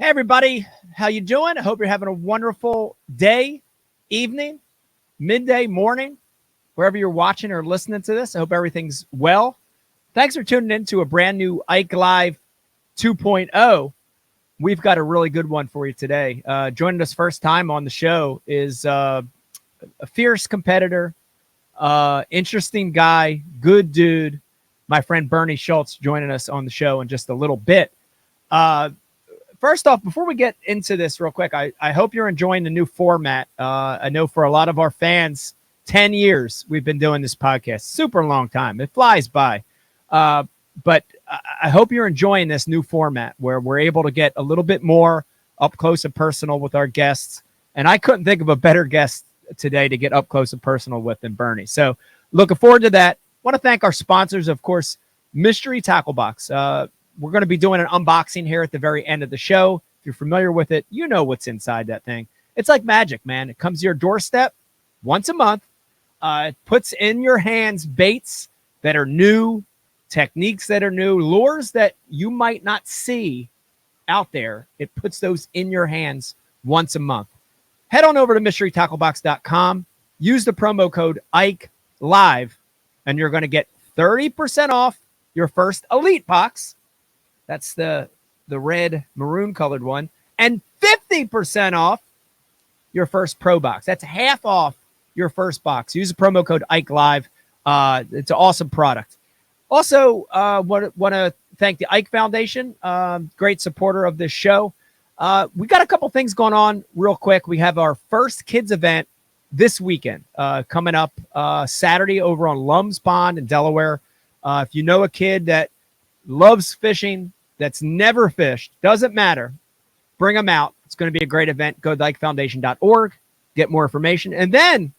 Hey everybody, how you doing? I hope you're having a wonderful day, evening, midday, morning, wherever you're watching or listening to this. I hope everything's well. Thanks for tuning in to a brand new Ike Live 2.0. We've got a really good one for you today. Joining us first time on the show is a fierce competitor, interesting guy, good dude. My friend Bernie Schultz joining us on the show in just a little bit. First off, before we get into this real quick, I hope you're enjoying the new format. I know for a lot of our fans, 10 years we've been doing this podcast. Super long time. It flies by. But I hope you're enjoying this new format where we're able to get a little bit more up close and personal with our guests. And I couldn't think of a better guest today to get up close and personal with than Bernie. So looking forward to that. Want to thank our sponsors, of course, Mystery Tackle Box. We're going to be doing an unboxing here at the very end of the show. If you're familiar with it, you know what's inside that thing. It's like magic, man. It comes to your doorstep once a month. It puts in your hands baits that are new, techniques that are new, lures that you might not see out there. It puts those in your hands once a month. Head on over to mysterytacklebox.com. Use the promo code Ike Live, and you're going to get 30% off your first Elite box. That's the red maroon colored one. And 50% off your first Pro box. That's half off your first box. Use the promo code Ike Live. It's an awesome product. Also, want to thank the Ike Foundation, great supporter of this show. We got a couple things going on real quick. We have our first kids event this weekend coming up Saturday over on Lums Pond in Delaware. If you know a kid that loves fishing, that's never fished, doesn't matter, bring them out. It's going to be a great event. Go to ikefoundation.org, get more information. And then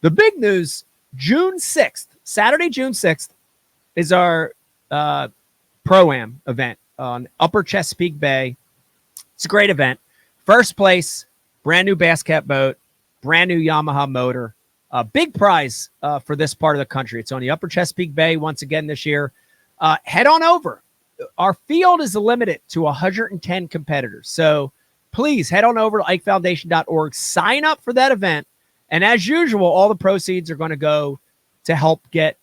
the big news, June 6th, Saturday, June 6th, is our Pro-Am event on Upper Chesapeake Bay. It's a great event. First place, brand new bass cat boat, brand new Yamaha motor. Big prize for this part of the country. It's on the Upper Chesapeake Bay once again this year. Head on over. Our field is limited to 110 competitors. So please head on over to ikefoundation.org, sign up for that event. And as usual, all the proceeds are going to go to help get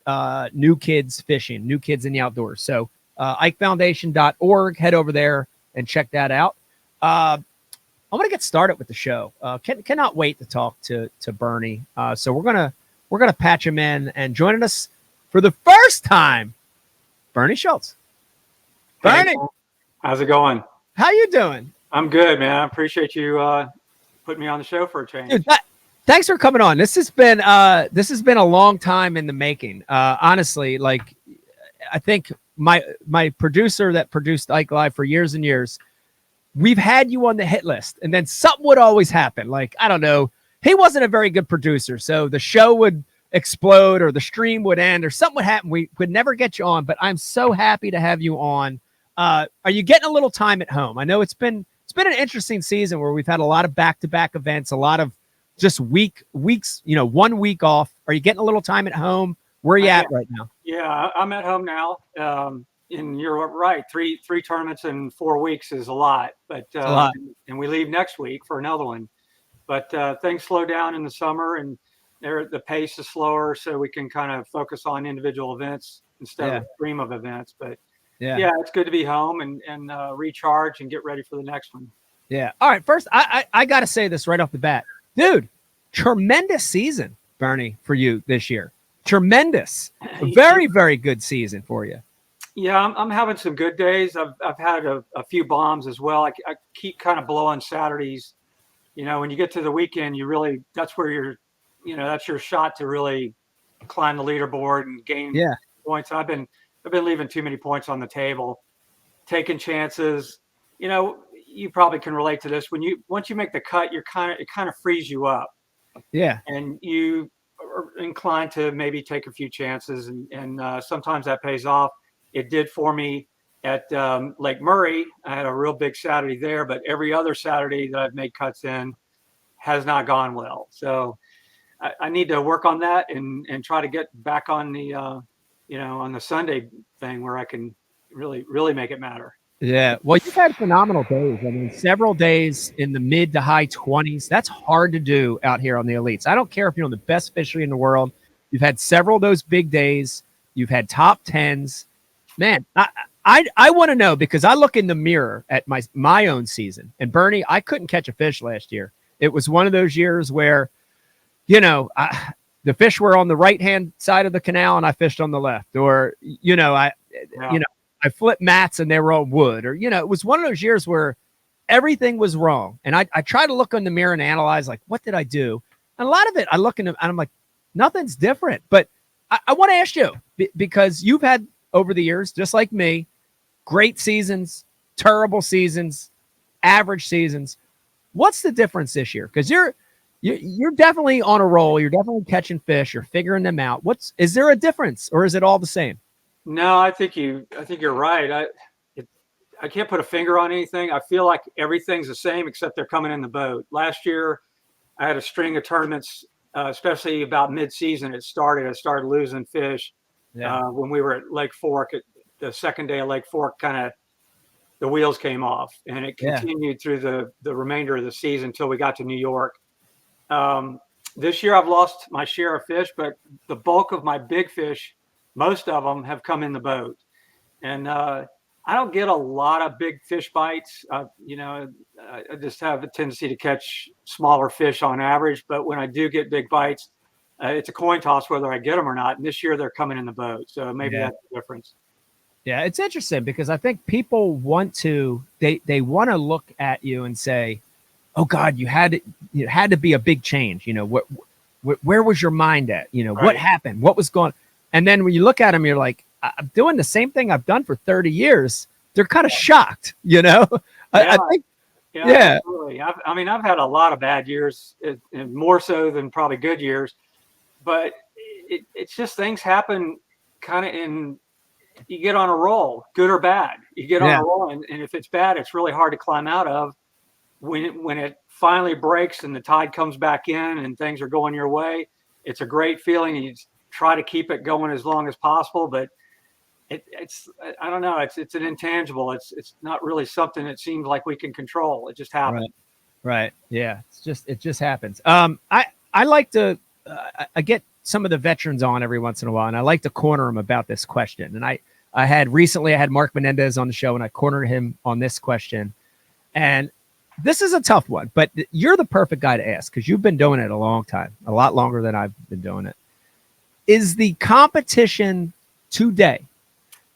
new kids fishing, new kids in the outdoors. So ikefoundation.org, head over there and check that out. I'm going to get started with the show. Cannot wait to talk to Bernie. So we're gonna patch him in, and joining us for the first time, Bernie Schultz. Bernie, hey, how's it going? How you doing? I'm good, man. I appreciate you putting me on the show for a change. Dude, thanks for coming on. This has been a long time in the making. Honestly, like I think my producer that produced Ike Live for years and years, we've had you on the hit list, and then something would always happen. Like, I don't know, he wasn't a very good producer, so the show would explode or the stream would end or something would happen. We would never get you on, but I'm so happy to have you on. Are you getting a little time at home? I know it's been an interesting season where we've had a lot of back-to-back events, a lot of just weeks, 1 week off. Are you getting a little time at home? Where are you at right now? Yeah, I'm at home now. And you're right. Three tournaments in 4 weeks is a lot, but a lot. And we leave next week for another one. But things slow down in the summer, and the pace is slower, so we can kind of focus on individual events instead of a stream of events. But yeah, it's good to be home and recharge and get ready for the next one. Yeah. All right. First, I got to say this right off the bat, dude. Tremendous season, Bernie, for you this year. Tremendous, very, very good season for you. Yeah, I'm having some good days. I've had a few bombs as well. I keep kind of blowing Saturdays. When you get to the weekend, that's where that's your shot to really climb the leaderboard and gain points. I've been leaving too many points on the table, taking chances. You probably can relate to this. Once you make the cut, it kind of frees you up. Yeah, and you are inclined to maybe take a few chances, and sometimes that pays off. It did for me at Lake Murray. I had a real big Saturday there, but every other Saturday that I've made cuts in has not gone well. So I need to work on that and try to get back on the on the Sunday thing where I can really make it matter. Yeah. Well, you've had phenomenal days. I mean, several days in the mid to high 20s. That's hard to do out here on the elites. I don't care if you're on the best fishery in the world. You've had several of those big days. You've had top tens. Man, I want to know, because I look in the mirror at my own season. And Bernie, I couldn't catch a fish last year. It was one of those years where, the fish were on the right-hand side of the canal and I fished on the left. Or, I flipped mats and they were on wood. Or, it was one of those years where everything was wrong. And I try to look in the mirror and analyze, like, what did I do? And a lot of it, I look in and I'm like, nothing's different. But I want to ask you, because you've had, over the years, just like me, great seasons, terrible seasons, average seasons. What's the difference this year? Because you're definitely on a roll. You're definitely catching fish. You're figuring them out. Is there a difference, or is it all the same? No, I think you're right. I can't put a finger on anything. I feel like everything's the same except they're coming in the boat. Last year, I had a string of tournaments, especially about mid-season. I started losing fish when we were at Lake Fork. The second day of Lake Fork, kind of the wheels came off, and it continued through the remainder of the season until we got to New York. This year, I've lost my share of fish, but the bulk of my big fish, most of them have come in the boat. And I don't get a lot of big fish bites. I just have a tendency to catch smaller fish on average. But when I do get big bites, it's a coin toss whether I get them or not. And this year they're coming in the boat. So maybe that's the difference. Yeah, it's interesting because I think people want to, they want to look at you and say, oh God, you had to be a big change. Where was your mind at? Right. What happened? What was going on? And then when you look at them, you're like, I'm doing the same thing I've done for 30 years. They're kind of shocked, I think. Yeah. Absolutely. I've had a lot of bad years, and more so than probably good years, but it's just things happen kind of you get on a roll, good or bad. You get on a roll, and if it's bad, it's really hard to climb out of. When it finally breaks and the tide comes back in and things are going your way, it's a great feeling. You try to keep it going as long as possible, but it's I don't know. It's an intangible. It's not really something that seems like we can control. It just happens. Right. Yeah. It just happens. I like to I get some of the veterans on every once in a while, and I like to corner them about this question. And I had Mark Menendez on the show, and I cornered him on this question. And this is a tough one, but you're the perfect guy to ask because you've been doing it a long time, a lot longer than I've been doing it. Is the competition today,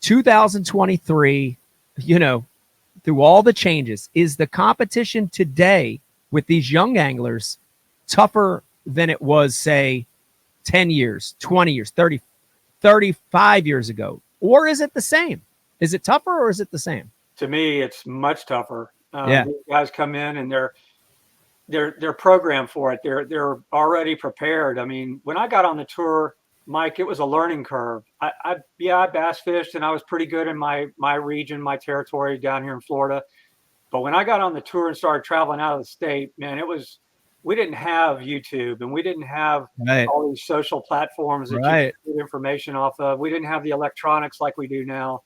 2023, through all the changes, is the competition today with these young anglers tougher than it was, say, 10 years, 20 years, 30, 35 years ago? Or is it the same? Is it tougher or is it the same? To me, it's much tougher. These guys come in and they're programmed for it. They're already prepared. I mean, when I got on the tour, Mike, it was a learning curve. I bass fished and I was pretty good in my region, my territory down here in Florida. But when I got on the tour and started traveling out of the state, man, we didn't have YouTube and we didn't have all these social platforms that you could get information off of. We didn't have the electronics like we do now.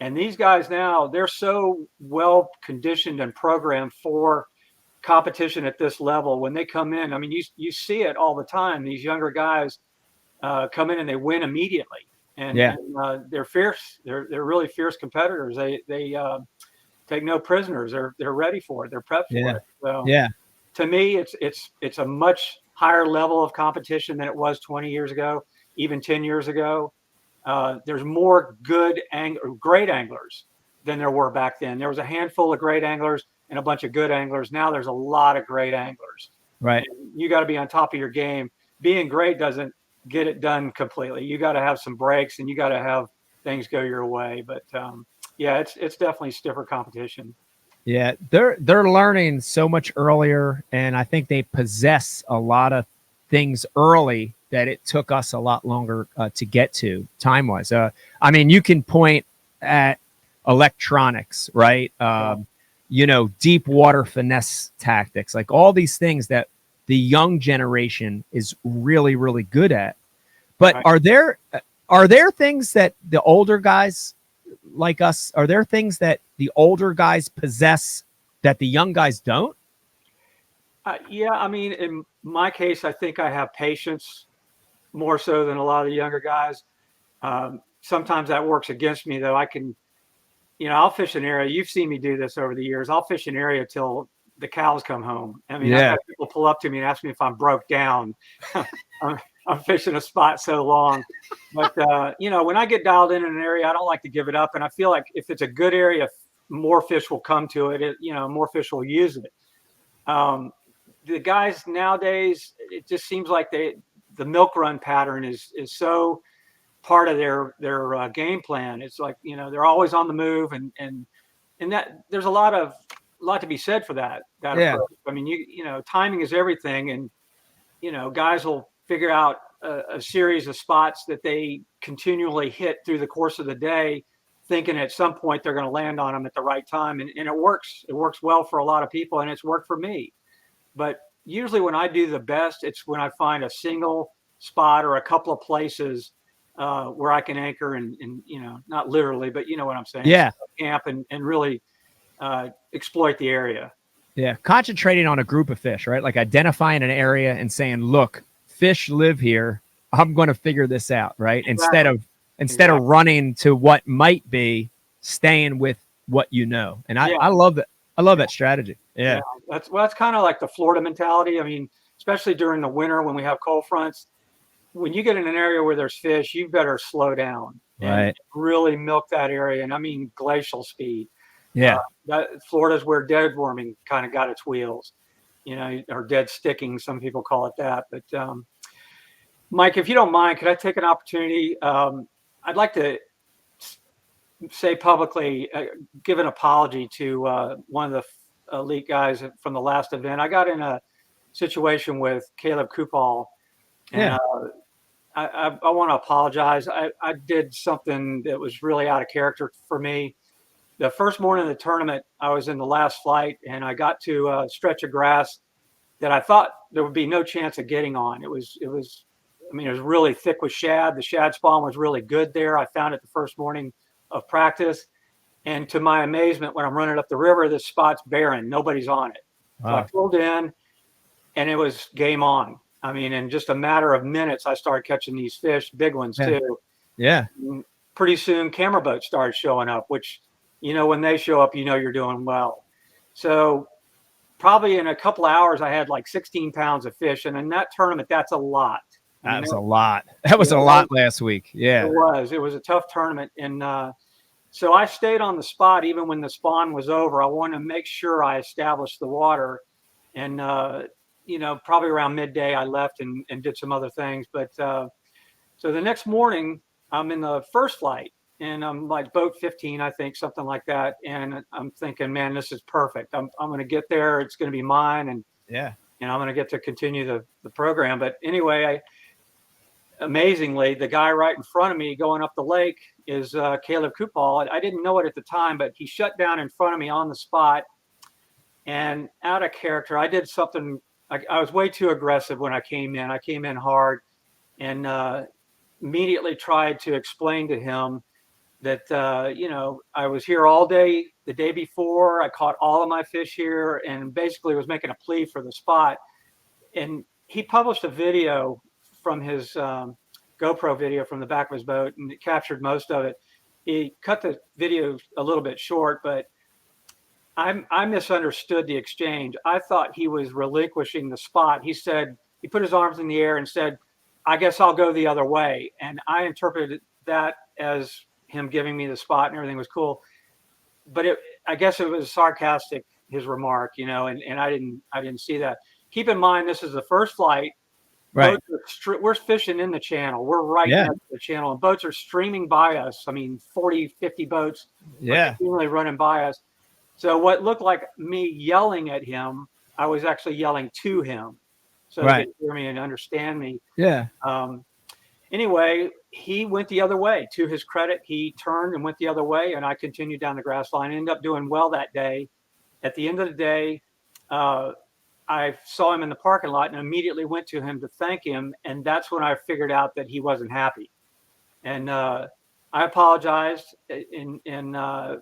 And these guys now, they're so well conditioned and programmed for competition at this level. When they come in, I mean, you see it all the time. These younger guys come in and they win immediately, and they're fierce. They're really fierce competitors. They take no prisoners. They're ready for it. They're prepped for it. So to me, it's a much higher level of competition than it was 20 years ago, even 10 years ago. There's more great anglers than there were back then. There was a handful of great anglers and a bunch of good anglers. Now there's a lot of great anglers. Right. And you got to be on top of your game. Being great doesn't get it done completely. You got to have some breaks and you got to have things go your way. But it's definitely stiffer competition. Yeah, they're learning so much earlier, and I think they possess a lot of things early that it took us a lot longer to get to time-wise. I mean, you can point at electronics, right? Deep water finesse tactics, like all these things that the young generation is really, really good at. But are there things that the older guys like us, are there things that the older guys possess that the young guys don't? Yeah, I mean, in my case, I think I have patience more so than a lot of the younger guys. Sometimes that works against me, though. I can, I'll fish an area. You've seen me do this over the years. I'll fish an area till the cows come home. I mean, I've Yeah. had people pull up to me and ask me if I'm broke down. I'm, I'm fishing a spot so long. But, when I get dialed in an area, I don't like to give it up. And I feel like if it's a good area, more fish will come to it. More fish will use it. The guys nowadays, it just seems like the milk run pattern is so part of their game plan. It's like, they're always on the move, and that there's a lot to be said for that Yeah. approach. I mean, timing is everything, and guys will figure out a series of spots that they continually hit through the course of the day, thinking at some point they're going to land on them at the right time, and it works. It works well for a lot of people, and it's worked for me. But usually when I do the best, it's when I find a single spot or a couple of places where I can anchor and not literally, but you know what I'm saying? Yeah. Camp and really exploit the area. Yeah. Concentrating on a group of fish, right? Like identifying an area and saying, look, fish live here. I'm going to figure this out, right? Exactly. Instead of running to what might be, staying with what you know. And I love that. I love that strategy. Yeah. That's kind of like the Florida mentality. I mean, especially during the winter when we have cold fronts, when you get in an area where there's fish, you better slow down and really milk that area. And I mean, glacial speed. Yeah. Florida's where dead worming kind of got its wheels, or dead sticking. Some people call it that. But Mike, if you don't mind, could I take an opportunity? I'd like to say publicly, give an apology to one of the elite guys from the last event. I got in a situation with Caleb Kupal, and I want to apologize. I did something that was really out of character for me. The first morning of the tournament, I was in the last flight, and I got to a stretch of grass that I thought there would be no chance of getting on. It was really thick with shad. The shad spawn was really good there. I found it the first morning of practice. And to my amazement, when I'm running up the river, this spot's barren. Nobody's on it. So I pulled in, and it was game on. I mean, in just a matter of minutes, I started catching these fish, big ones too. Yeah. And pretty soon, camera boats started showing up, which, when they show up, you're doing well. So probably in a couple of hours, I had like 16 pounds of fish. And in that tournament, that's a lot. That was a lot. That was a lot last week. Yeah. It was a tough tournament. And so I stayed on the spot even when the spawn was over. I wanted to make sure I established the water. And, probably around midday, I left and did some other things. But so the next morning, I'm in the first flight, and I'm like boat 15, I think, something like that. And I'm thinking, man, this is perfect. I'm going to get there. It's going to be mine. And I'm going to get to continue the program. But anyway, amazingly, the guy right in front of me going up the lake is Caleb Kupal. I didn't know it at the time, but he shut down in front of me on the spot. And out of character, I did something. I was way too aggressive when I came in. I came in hard and immediately tried to explain to him that, I was here all day the day before. I caught all of my fish here and basically was making a plea for the spot. And he published a video from his GoPro video from the back of his boat, and it captured most of it. He cut the video a little bit short, but I misunderstood the exchange. I thought he was relinquishing the spot. He said, he put his arms in the air and said, I guess I'll go the other way. And I interpreted that as him giving me the spot and everything was cool. But I guess it was sarcastic, his remark, and I didn't see that. Keep in mind, this is the first flight. Right. We're fishing in the channel. We're right next to the channel, and boats are streaming by us. I mean, 40, 50 boats are continually running by us. So what looked like me yelling at him, I was actually yelling to him. So he could hear me and understand me. Yeah. Anyway, he went the other way. To his credit, he turned and went the other way, and I continued down the grass line. I ended up doing well that day. At the end of the day, I saw him in the parking lot and immediately went to him to thank him. And that's when I figured out that he wasn't happy. And I apologized, it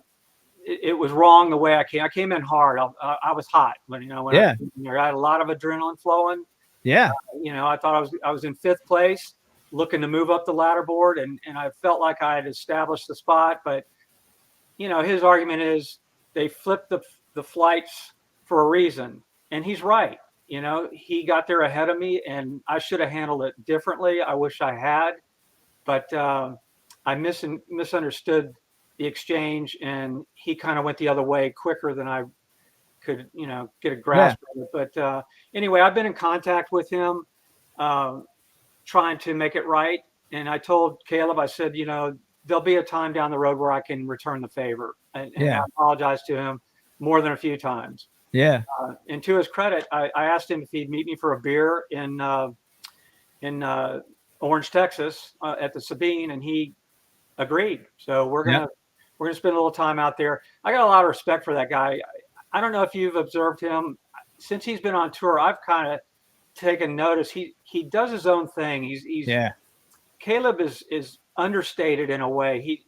was wrong the way I came. I came in hard. I was hot when Yeah. I had a lot of adrenaline flowing. Yeah. I thought I was in 5th place, looking to move up the ladder board, and I felt like I had established the spot. But his argument is they flipped the flights for a reason, and he's right. He got there ahead of me, and I should have handled it differently. I wish I had, but I misunderstood the exchange, and he kind of went the other way quicker than I could, get a grasp of it. But anyway, I've been in contact with him, trying to make it right. And I told Caleb, I said, there'll be a time down the road where I can return the favor. And I apologized to him more than a few times. Yeah. And to his credit, I asked him if he'd meet me for a beer in Orange, Texas, at the Sabine, and he agreed. So we're gonna spend a little time out there. I got a lot of respect for that guy. I don't know if you've observed him since he's been on tour. I've kind of taken notice. He does his own thing. Caleb is understated in a way. He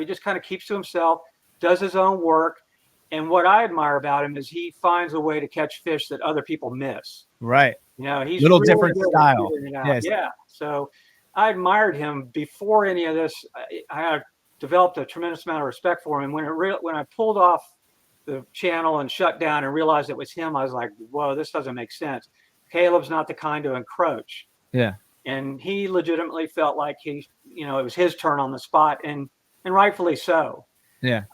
just kind of keeps to himself, does his own work. And what I admire about him is he finds a way to catch fish that other people miss. Right. He's little really different style. Yes. Yeah. So I admired him before any of this. I developed a tremendous amount of respect for him. And when I pulled off the channel and shut down and realized it was him, I was like, whoa, this doesn't make sense. Caleb's not the kind to encroach. Yeah. And he legitimately felt like it was his turn on the spot, and rightfully so. Yeah.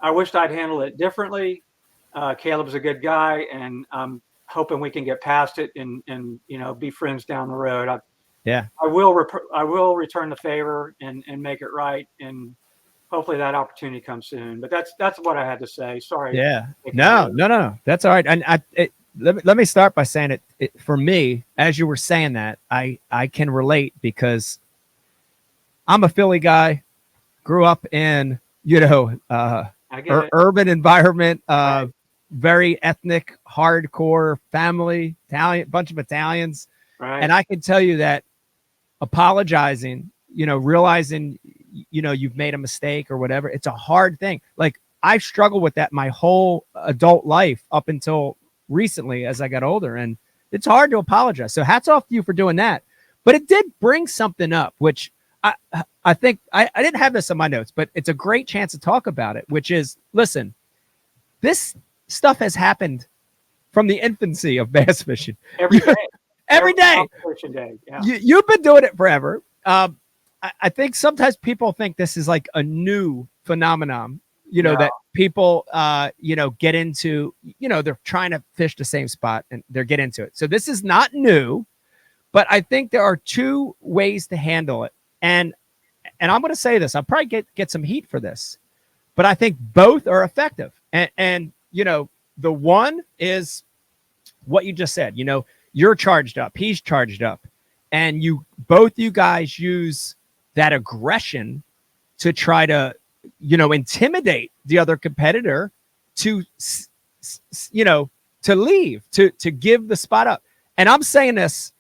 I wished I'd handled it differently. Caleb's a good guy, and I'm hoping we can get past it and be friends down the road. I will return the favor and make it right, and hopefully that opportunity comes soon. But that's what I had to say. Sorry. Yeah. No. That's all right. And let me start by saying it for me, as you were saying that, I can relate because I'm a Philly guy, grew up in, urban environment, Right. very ethnic, hardcore family, bunch of Italians. Right. And I can tell you that apologizing, realizing, you've made a mistake or whatever, it's a hard thing. Like I've struggled with that my whole adult life up until recently as I got older, and it's hard to apologize. So hats off to you for doing that. But it did bring something up, which I think I didn't have this on my notes, but it's a great chance to talk about it, which is, listen, this stuff has happened from the infancy of bass fishing. Every day. Every day. Day. Yeah. You've been doing it forever. I think sometimes people think this is like a new phenomenon, that people, get into, they're trying to fish the same spot and they're getting into it. So this is not new, but I think there are two ways to handle it. And I'm going to say this, I'll probably get some heat for this, but I think both are effective. And the one is what you just said, you're charged up, he's charged up, and both you guys use that aggression to try to, intimidate the other competitor to leave, to give the spot up. And I'm saying this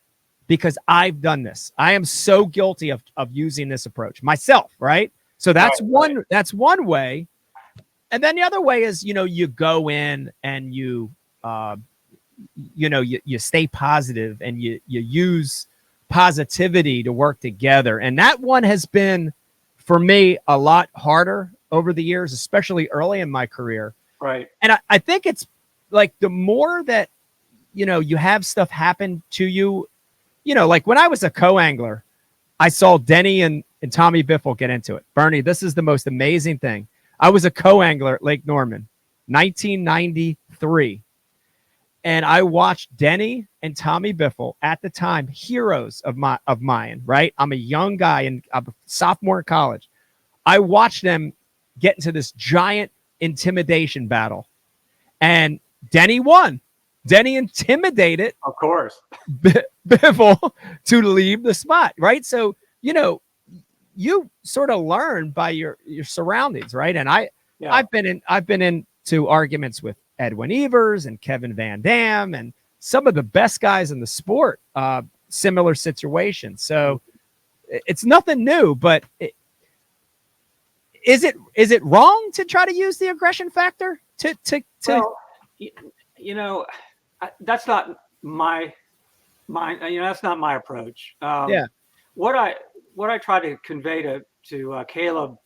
because I've done this. I am so guilty of using this approach myself. Right. So that's that's one way. And then the other way is, you go in and you stay positive and you use positivity to work together. And that one has been, for me, a lot harder over the years, especially early in my career. Right. And I think it's like the more that, you have stuff happen to you, like when I was a co-angler, I saw Denny and Tommy Biffle get into it. Bernie, this is the most amazing thing. I was a co-angler at Lake Norman, 1993. And I watched Denny and Tommy Biffle, at the time, heroes of mine, right? I'm a young guy and I'm a sophomore in college. I watched them get into this giant intimidation battle. And Denny won. Denny intimidated, of course, Biffle to leave the spot, right? So, you sort of learn by your surroundings, right? And I've been into arguments with Edwin Evers and Kevin Van Dam and some of the best guys in the sport, similar situations. So it's nothing new, but is it wrong to try to use the aggression factor to Well, that's not my that's not my approach. Yeah. What I try to convey to Caleb,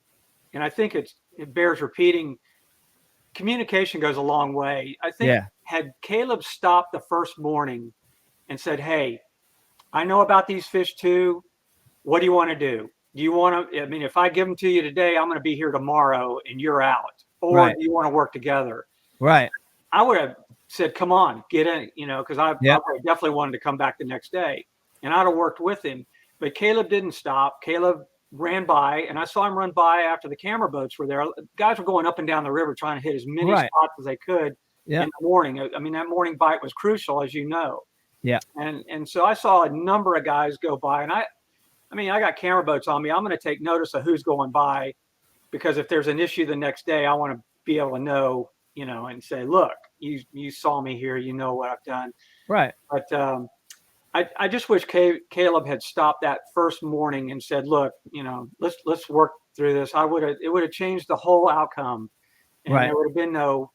and I think it bears repeating. Communication goes a long way. I think had Caleb stopped the first morning and said, "Hey, I know about these fish too. What do you want to do? Do you want to? I mean, if I give them to you today, I'm going to be here tomorrow, and you're out. Or do you want to work together?" Right. I would have said, "Come on, get in," because I definitely wanted to come back the next day, and I'd have worked with him. But Caleb didn't stop. Caleb ran by, and I saw him run by after the camera boats were there. Guys were going up and down the river trying to hit as many spots as they could in the morning. I mean, that morning bite was crucial, as you know. Yeah. And so I saw a number of guys go by, and I got camera boats on me. I'm going to take notice of who's going by, because if there's an issue the next day, I want to be able to know, and say, look, you saw me here, you know what I've done. Right. But I just wish Caleb had stopped that first morning and said, look, let's work through this. It would have changed the whole outcome. And there would have been no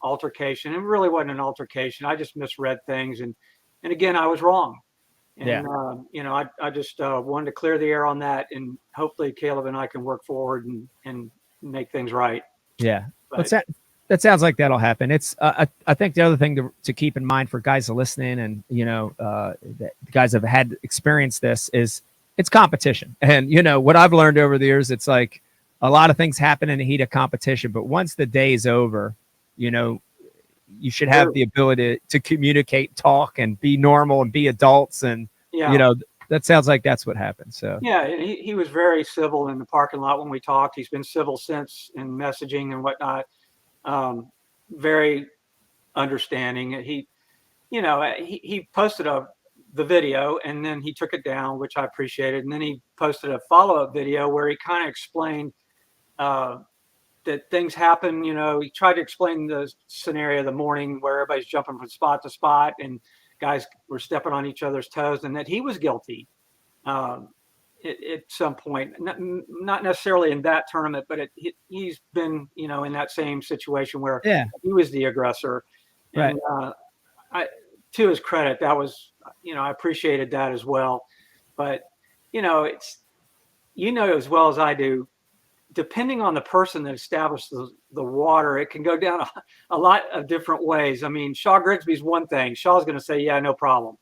altercation. It really wasn't an altercation. I just misread things. And again, I was wrong. And, I just wanted to clear the air on that. And hopefully Caleb and I can work forward and make things right. Yeah. But that sounds like that'll happen. It's I think the other thing to keep in mind for guys listening, and the guys have had experienced this, is it's competition. And what I've learned over the years, it's like a lot of things happen in the heat of competition, but once the day is over, you should have the ability to communicate, talk, and be normal and be adults. And that sounds like that's what happened. So he was very civil in the parking lot when we talked. He's been civil since in messaging and whatnot. Very understanding. He posted the video, and then he took it down, which I appreciated. And then he posted a follow-up video where he kind of explained that things happen. He tried to explain the scenario of the morning where everybody's jumping from spot to spot and guys were stepping on each other's toes, and that he was guilty at some point, not necessarily in that tournament, but he's been, in that same situation where he was the aggressor. Right. And to his credit, that was, I appreciated that as well. But, it's, as well as I do, depending on the person that established the water, it can go down a lot of different ways. I mean, Shaw Grigsby's one thing. Shaw's going to say, yeah, no problem.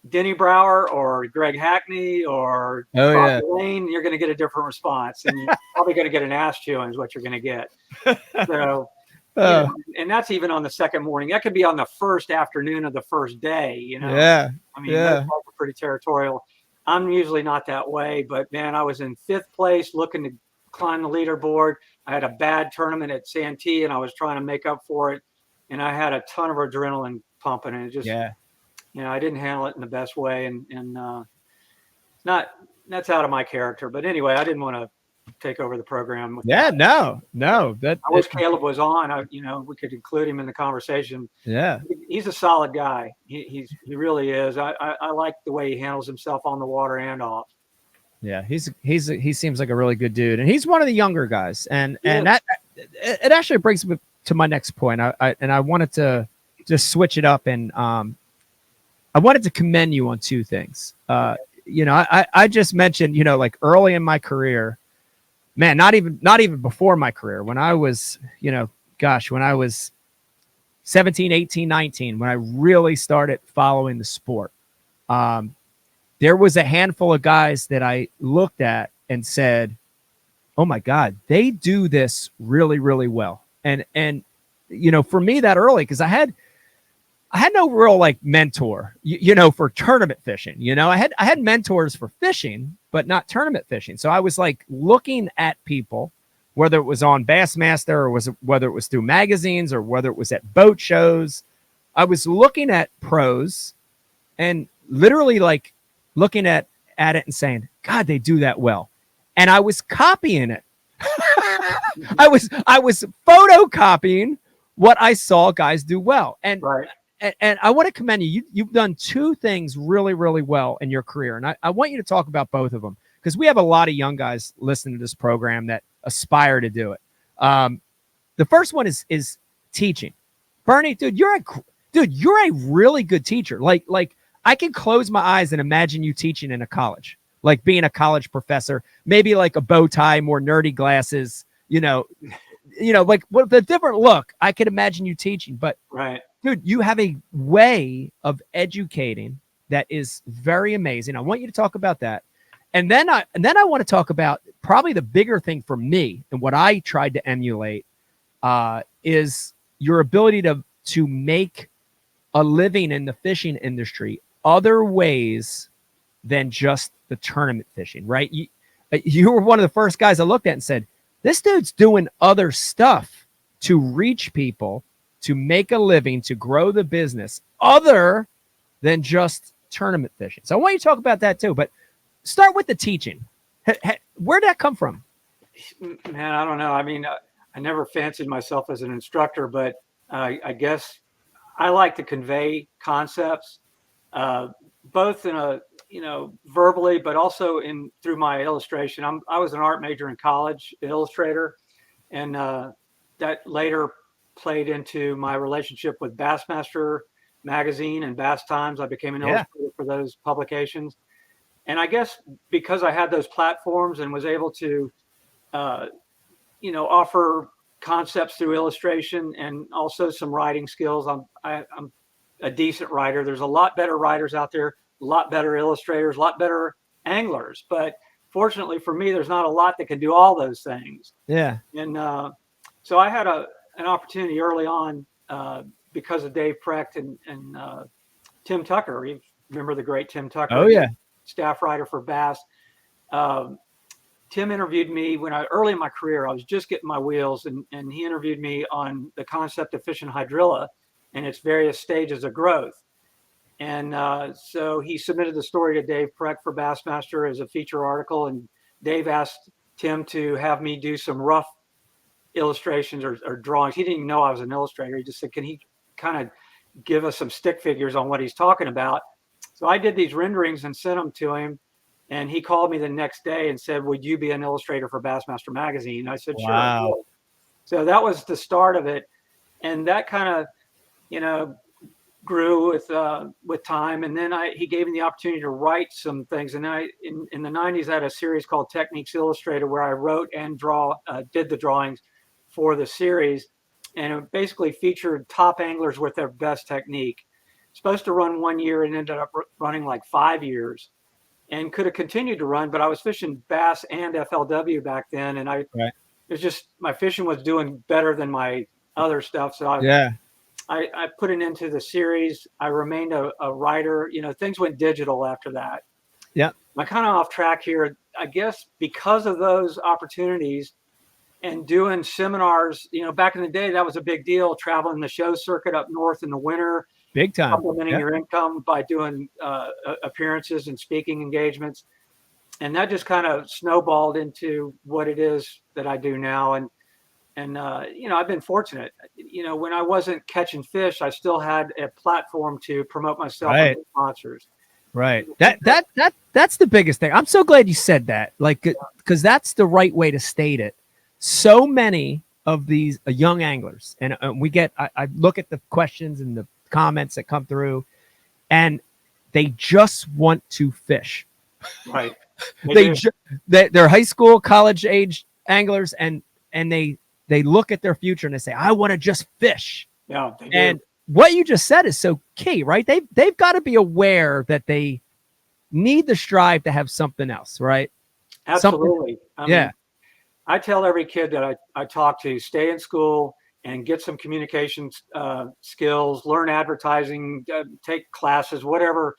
Denny Brower or Greg Hackney or Lane, you're going to get a different response, and you're probably going to get an ass chewing is what you're going to get. So, and that's even on the second morning. That could be on the first afternoon of the first day. Yeah. I mean, those guys are pretty territorial. I'm usually not that way, but man, I was in 5th place looking to climb the leaderboard. I had a bad tournament at Santee, and I was trying to make up for it, and I had a ton of adrenaline pumping, and it just I didn't handle it in the best way, and that's out of my character. But anyway, I didn't want to take over the program. No. I wish Caleb was on. We could include him in the conversation. Yeah, he's a solid guy. He really is. I like the way he handles himself on the water and off. Yeah, he seems like a really good dude, and he's one of the younger guys. And that it actually brings me to my next point. I wanted to just switch it up, and I wanted to commend you on two things. I just mentioned, like early in my career, man, not even before my career, when I was, when I was 17, 18, 19, when I really started following the sport, there was a handful of guys that I looked at and said, oh my God, they do this really, really well. And for me that early, because I had no real like mentor, for tournament fishing. I had mentors for fishing, but not tournament fishing. So I was like looking at people, whether it was on Bassmaster or whether it was through magazines or whether it was at boat shows. I was looking at pros and literally like looking at it and saying, God, they do that well. And I was copying it. I was photocopying what I saw guys do well. And I want to commend you. You've done two things really, really well in your career. And I want you to talk about both of them. because we have a lot of young guys listening to this program that aspire to do it. The first one is teaching. Bernie, dude, you're a really good teacher. Like I can close my eyes and imagine you teaching in a college, like being a college professor, maybe like a bow tie, more nerdy glasses, like with a different look. I could imagine you teaching, but right. Dude, you have a way of educating that is very amazing. I want you to talk about that. And then I want to talk about probably the bigger thing for me and what I tried to emulate is your ability to make a living in the fishing industry other ways than just the tournament fishing, right? You were one of the first guys I looked at and said, this dude's doing other stuff to reach people, to make a living, to grow the business other than just tournament fishing. So I want you to talk about that too, but start with the teaching. Where'd that come from? Man, I don't know. I mean, I never fancied myself as an instructor, but I guess I like to convey concepts, both in a, verbally, but also through my illustration. I was an art major in college, an illustrator, and that later played into my relationship with Bassmaster magazine and Bass Times. I became an illustrator for those publications. And I guess because I had those platforms and was able to, offer concepts through illustration and also some writing skills. I'm a decent writer. There's a lot better writers out there, a lot better illustrators, a lot better anglers. But fortunately for me, there's not a lot that can do all those things. Yeah. And so I had an opportunity early on because of Dave Precht and Tim Tucker. You remember the great Tim Tucker? Oh, yeah. Staff writer for Bass. Tim interviewed me when early in my career. I was just getting my wheels, and he interviewed me on the concept of fishing hydrilla and its various stages of growth. And so he submitted the story to Dave Precht for Bassmaster as a feature article, and Dave asked Tim to have me do some rough illustrations or drawings. He didn't even know I was an illustrator. He just said, can he kind of give us some stick figures on what he's talking about? So I did these renderings and sent them to him. And he called me the next day and said, would you be an illustrator for Bassmaster magazine? I said, sure. Wow. So that was the start of it. And that kind of, grew with time. And then he gave me the opportunity to write some things. And in the 90s, I had a series called Techniques Illustrated where I wrote and did the drawings for the series. And it basically featured top anglers with their best technique. Supposed to run 1 year and ended up running like 5 years. And could have continued to run, but I was fishing bass and FLW back then, and it was just my fishing was doing better than my other stuff. So I put it into the series. I remained a writer. Things went digital after that. Yeah, I'm kind of off track here. I guess because of those opportunities and doing seminars. Back in the day, that was a big deal. Traveling the show circuit up north in the winter. Big time. Supplementing your income by doing appearances and speaking engagements. And that just kind of snowballed into what it is that I do now. And I've been fortunate. When I wasn't catching fish, I still had a platform to promote myself with sponsors. Right. That's the biggest thing. I'm so glad you said that. Because that's the right way to state it. So many of these young anglers, and I look at the questions and the comments that come through, and they just want to fish. Right. They're high school, college age anglers, and they look at their future and they say, I want to just fish. Yeah. They do. And what you just said is so key, right? They've got to be aware that they need the strive to have something else, right? Absolutely. Yeah. I tell every kid that I talk to, stay in school and get some communication skills, learn advertising, take classes, whatever,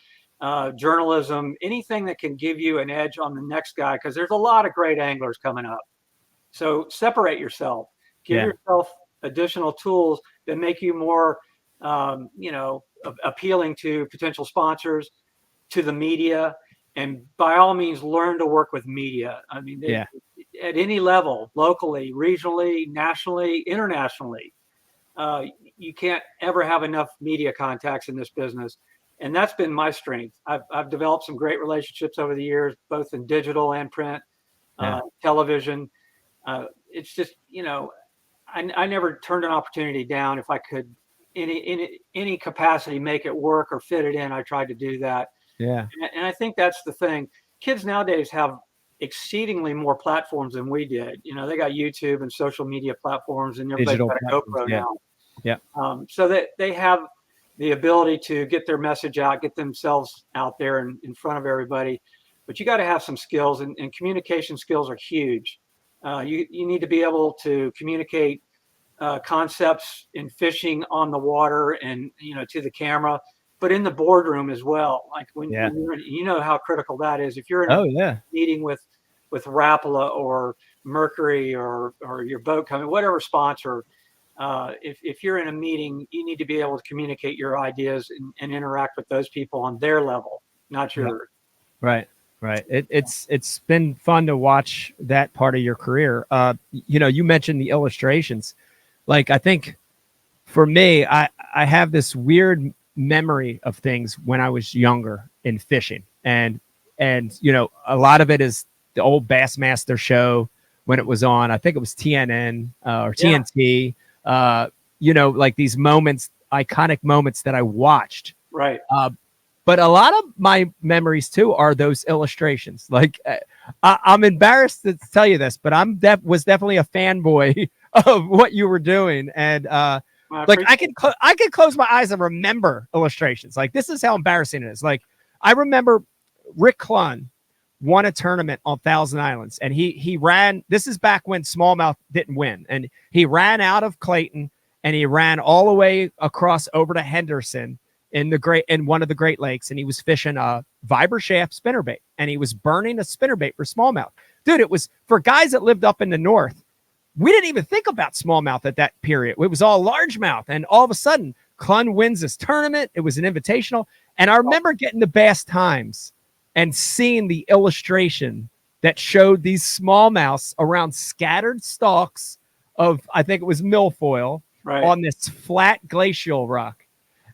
journalism, anything that can give you an edge on the next guy, because there's a lot of great anglers coming up. So separate yourself, give yourself additional tools that make you more, appealing to potential sponsors, to the media, and by all means, learn to work with media. I mean, at any level, locally, regionally, nationally, internationally, you can't ever have enough media contacts in this business. and that's been my strength. I've developed some great relationships over the years, both in digital and print, television. It's just, I never turned an opportunity down if I could, in any capacity, make it work or fit it in. I tried to do that. Yeah. And I think that's the thing. Kids nowadays have exceedingly more platforms than we did. They got YouTube and social media platforms, and everybody's Digital got a GoPro yeah. now. Yeah. So that they have the ability to get their message out, get themselves out there in front of everybody. But you got to have some skills, and communication skills are huge. You need to be able to communicate concepts in fishing on the water and, to the camera, but in the boardroom as well. Like when you're, how critical that is. If you're in a meeting with Rapala or Mercury or your boat company, whatever sponsor, if you're in a meeting, you need to be able to communicate your ideas and interact with those people on their level, not yours. Right. It's been fun to watch that part of your career. You mentioned the illustrations. Like, I think for me, I have this weird memory of things when I was younger in fishing, and a lot of it is the old Bassmaster show when it was on. I think it was TNN or TNT. Like these moments, iconic moments that I watched. Right. But a lot of my memories too are those illustrations. Like, I'm embarrassed to tell you this, but was definitely a fanboy of what you were doing, and I can close my eyes and remember illustrations. Like, this is how embarrassing it is. Like, I remember Rick Clunn won a tournament on Thousand Islands, and he ran. This is back when smallmouth didn't win, and he ran out of Clayton and he ran all the way across over to Henderson in one of the Great Lakes, and he was fishing a Viber shaft spinnerbait, and he was burning a spinnerbait for smallmouth. Dude, it was for guys that lived up in the north. We didn't even think about smallmouth at that period. It was all largemouth, and all of a sudden, Clunn wins this tournament. It was an invitational, and I remember getting the Bass Times and seeing the illustration that showed these smallmouths around scattered stalks of, I think it was milfoil, on this flat glacial rock.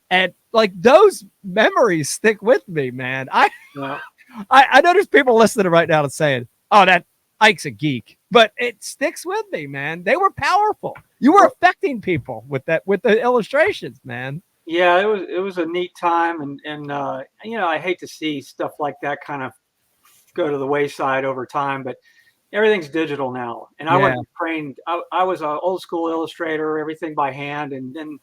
And like, those memories stick with me, man. I know there's people listening right now and saying, "Oh, that Ike's a geek," but it sticks with me, man. They were powerful. You were affecting people with the illustrations, man. Yeah, it was a neat time, and I hate to see stuff like that kind of go to the wayside over time, but everything's digital now. And I wasn't trained. I was an old school illustrator, everything by hand, and then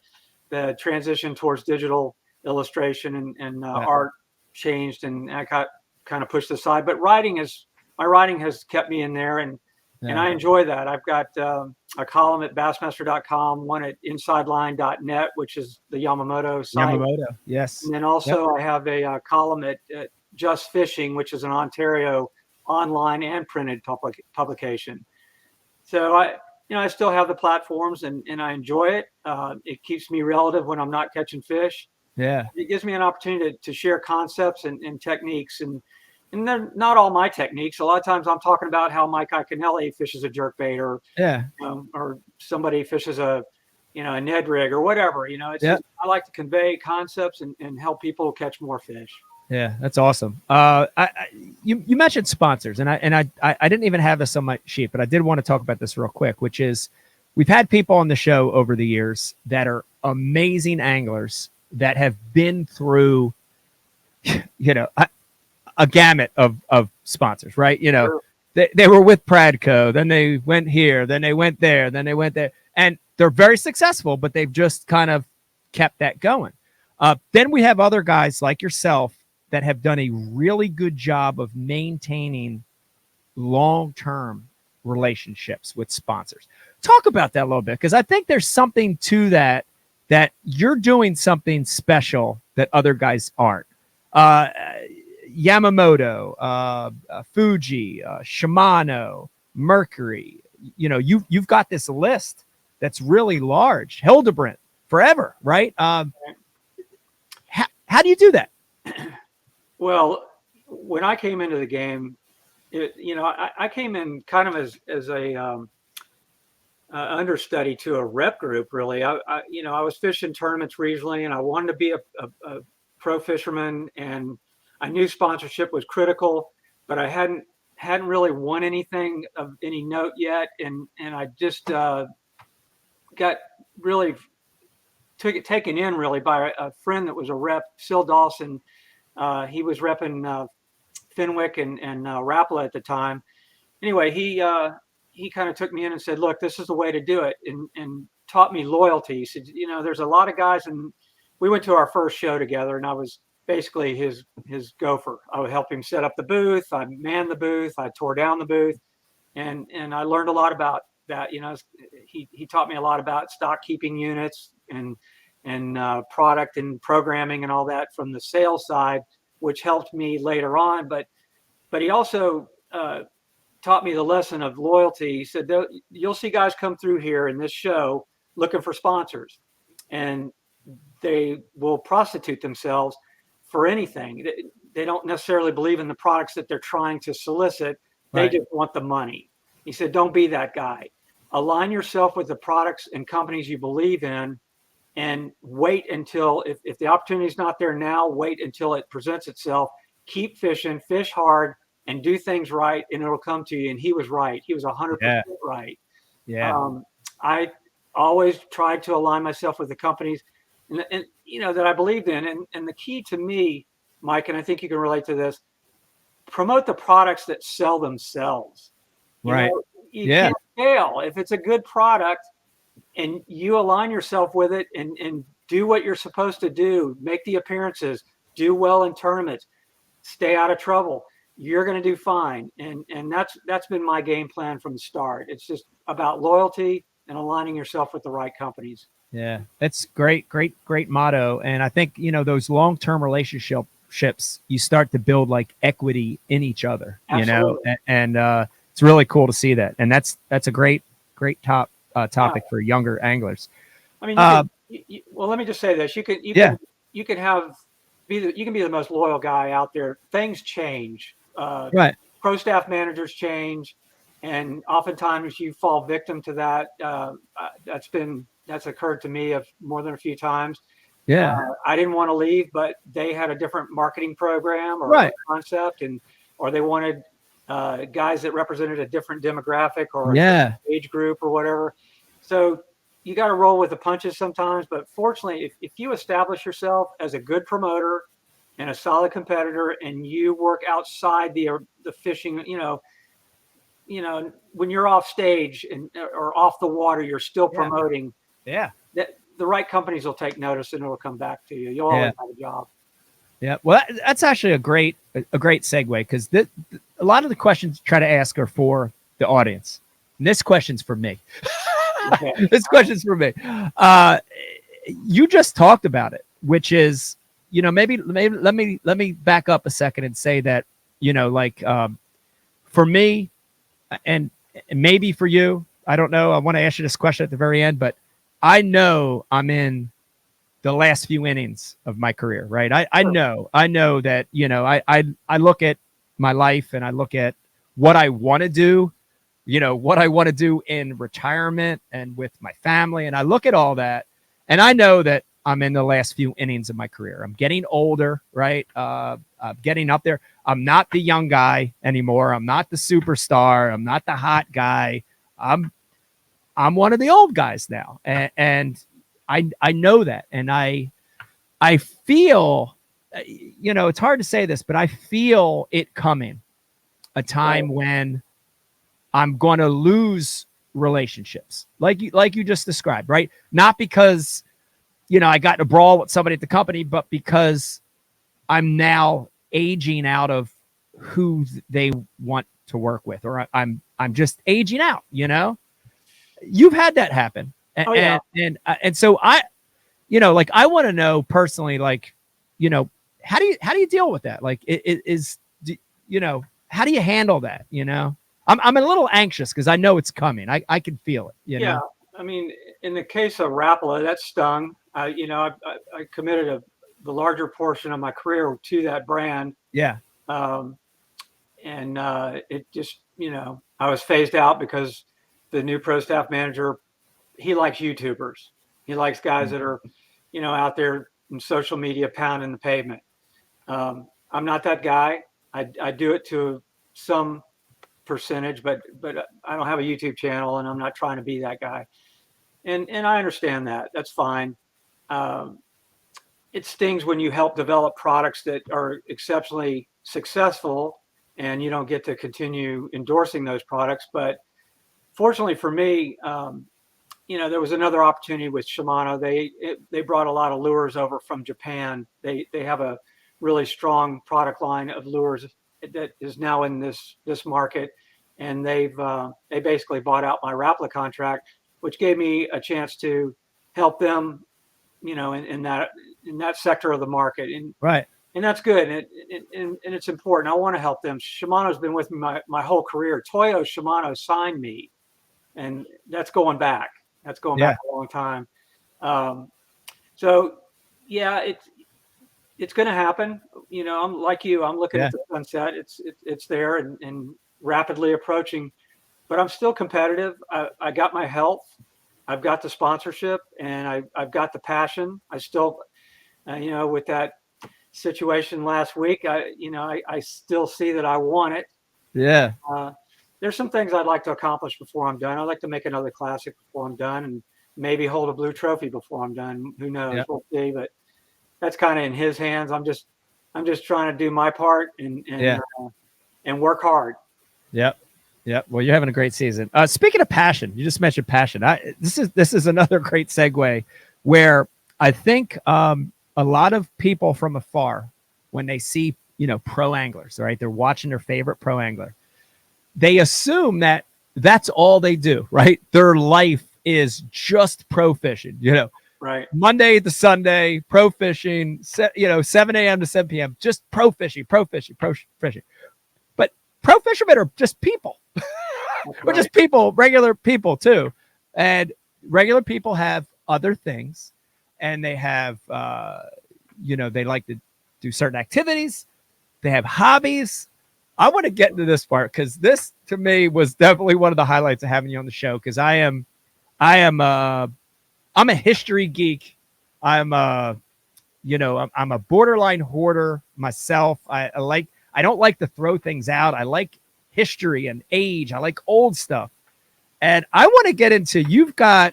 the transition towards digital illustration and art changed, and I got kind of pushed aside. But my writing has kept me in there, and I enjoy that. I've got a column at Bassmaster.com, one at InsideLine.net, which is the Yamamoto site. Yamamoto, yes. And then also I have a column at Just Fishing, which is an Ontario online and printed publication. So I still have the platforms, and I enjoy it. It keeps me relative when I'm not catching fish. Yeah. It gives me an opportunity to share concepts and techniques, and they're not all my techniques. A lot of times I'm talking about how Mike Iaconelli fishes a jerkbait, or somebody fishes a Ned rig or whatever. Just, I like to convey concepts and help people catch more fish. Yeah, that's awesome. You mentioned sponsors, and I didn't even have this on my sheet, but I did want to talk about this real quick, which is we've had people on the show over the years that are amazing anglers that have been through, a gamut of sponsors, right? Sure. They were with Pradco, then they went here, then they went there, then they went there, and they're very successful, but they've just kind of kept that going. Then we have other guys like yourself that have done a really good job of maintaining long-term relationships with sponsors. Talk about that a little bit, because I think there's something to that you're doing something special that other guys aren't. Yamamoto, Fuji, Shimano, Mercury, you've got this list that's really large. Hildebrandt, forever, right? How do you do that? Well, when I came into the game, I came in kind of as a understudy to a rep group. Really, I was fishing tournaments regionally, and I wanted to be a pro fisherman, and I knew sponsorship was critical, but I hadn't really won anything of any note yet. And I just got really taken in really by a friend that was a rep, Sil Dawson. He was repping Fenwick and Rapala at the time. Anyway, he kind of took me in and said, look, this is the way to do it, and taught me loyalty. He said, you know, there's a lot of guys, and we went to our first show together, and I was basically his gopher. I would help him set up the booth. I manned the booth. I tore down the booth, and I learned a lot about that. You know, he taught me a lot about stock keeping units and product and programming and all that from the sales side, which helped me later on. But he also taught me the lesson of loyalty. He said, you'll see guys come through here in this show looking for sponsors, and they will prostitute themselves for anything. They don't necessarily believe in the products that they're trying to solicit. They just want the money. He said, don't be that guy. Align yourself with the products and companies you believe in, and wait until, if the opportunity is not there now, wait until it presents itself. Keep fishing, fish hard, and do things right, and it'll come to you. And he was right. He was 100% right. Yeah. I always tried to align myself with the companies and you know, that I believed in. And the key to me, Mike, and I think you can relate to this, promote the products that sell themselves. You can't fail. If it's a good product and you align yourself with it and do what you're supposed to do, make the appearances, do well in tournaments, stay out of trouble, you're going to do fine. And that's been my game plan from the start. It's just about loyalty and aligning yourself with the right companies. Yeah, that's great motto. And I think, you know, those long-term relationships, you start to build like equity in each other, Absolutely. you know, and it's really cool to see that. And that's a great topic for younger anglers. I mean, well, let me just say this. You can be the most loyal guy out there. Things change. Pro staff managers change, and oftentimes you fall victim to that. That's occurred to me more than a few times. I didn't want to leave, but they had a different marketing program or concept, or they wanted guys that represented a different demographic or a different age group or whatever. So you got to roll with the punches sometimes. But fortunately, if you establish yourself as a good promoter and a solid competitor, and you work outside the fishing, you know, when you're off stage or off the water, you're still promoting. That the right companies will take notice, and it'll come back to you. You'll always have a job. Yeah, well, that's actually a great segue, because a lot of the questions I try to ask are for the audience. And this question's for me. This question's for me. You just talked about it, which is, you know, maybe let me back up a second and say that, you know, like for me, and maybe for you, I don't know. I want to ask you this question at the very end, but I know I'm in the last few innings of my career, right? I know that, you know, I look at my life and I look at what I want to do, you know, what I want to do in retirement and with my family. And I look at all that, and I know that I'm in the last few innings of my career. I'm getting older, right? I'm getting up there. I'm not the young guy anymore. I'm not the superstar. I'm not the hot guy. I'm one of the old guys now. And I know that. And I feel, you know, it's hard to say this, but I feel it coming, a time when I'm going to lose relationships like you just described, right? Not because, you know, I got in a brawl with somebody at the company, but because I'm now aging out of who they want to work with, or I'm just aging out, you know. You've had that happen. And so I, you know, like, I want to know personally, like, you know, how do you deal with that? Like, you know, how do you handle that? You know, I'm a little anxious because I know it's coming. I can feel it. You know? I mean, in the case of Rapala, that stung. You know, I committed the larger portion of my career to that brand. And it just, you know, I was phased out because the new pro staff manager, he likes YouTubers. He likes guys that are, you know, out there and social media pounding the pavement. I'm not that guy. I do it to some percentage, but I don't have a YouTube channel, and I'm not trying to be that guy. And I understand that. That's fine. Um, it stings when you help develop products that are exceptionally successful, and you don't get to continue endorsing those products. But fortunately for me, there was another opportunity with Shimano. They brought a lot of lures over from Japan. They have a really strong product line of lures that is now in this market, and they basically bought out my Rapala contract, which gave me a chance to help them, in that sector of the market, and Right. and that's good, and it's important. I want to help them. Shimano's been with me my whole career. Toyo Shimano signed me, and that's going back. That's going back a long time. So yeah, it's going to happen. I'm like you. I'm looking at the sunset. It's there and rapidly approaching, but I'm still competitive. I got my health. I've got the sponsorship, and I've got the passion. I still, with that situation last week, I still see that I want it. Yeah. There's some things I'd like to accomplish before I'm done. I'd like to make another classic before I'm done, and maybe hold a blue trophy before I'm done. Who knows? Yep. We'll see. But that's kind of in his hands. I'm just trying to do my part and work hard. Yep. Yep. Well, you're having a great season. Speaking of passion, you just mentioned passion. This is another great segue where I think a lot of people from afar, when they see, pro anglers, right? They're watching their favorite pro angler. They assume that that's all they do, right? Their life is just pro fishing, Right. Monday to Sunday, pro fishing, 7 a.m. to 7 p.m., just pro fishing. But pro fishermen are just people. We're just people, regular people too. And regular people have other things, and they have, they like to do certain activities. They have hobbies. I want to get into this part because this, to me, was definitely one of the highlights of having you on the show. Because I'm a history geek. I'm a borderline hoarder myself. I don't like to throw things out. I like history and age. I like old stuff. And I want to get into, you've got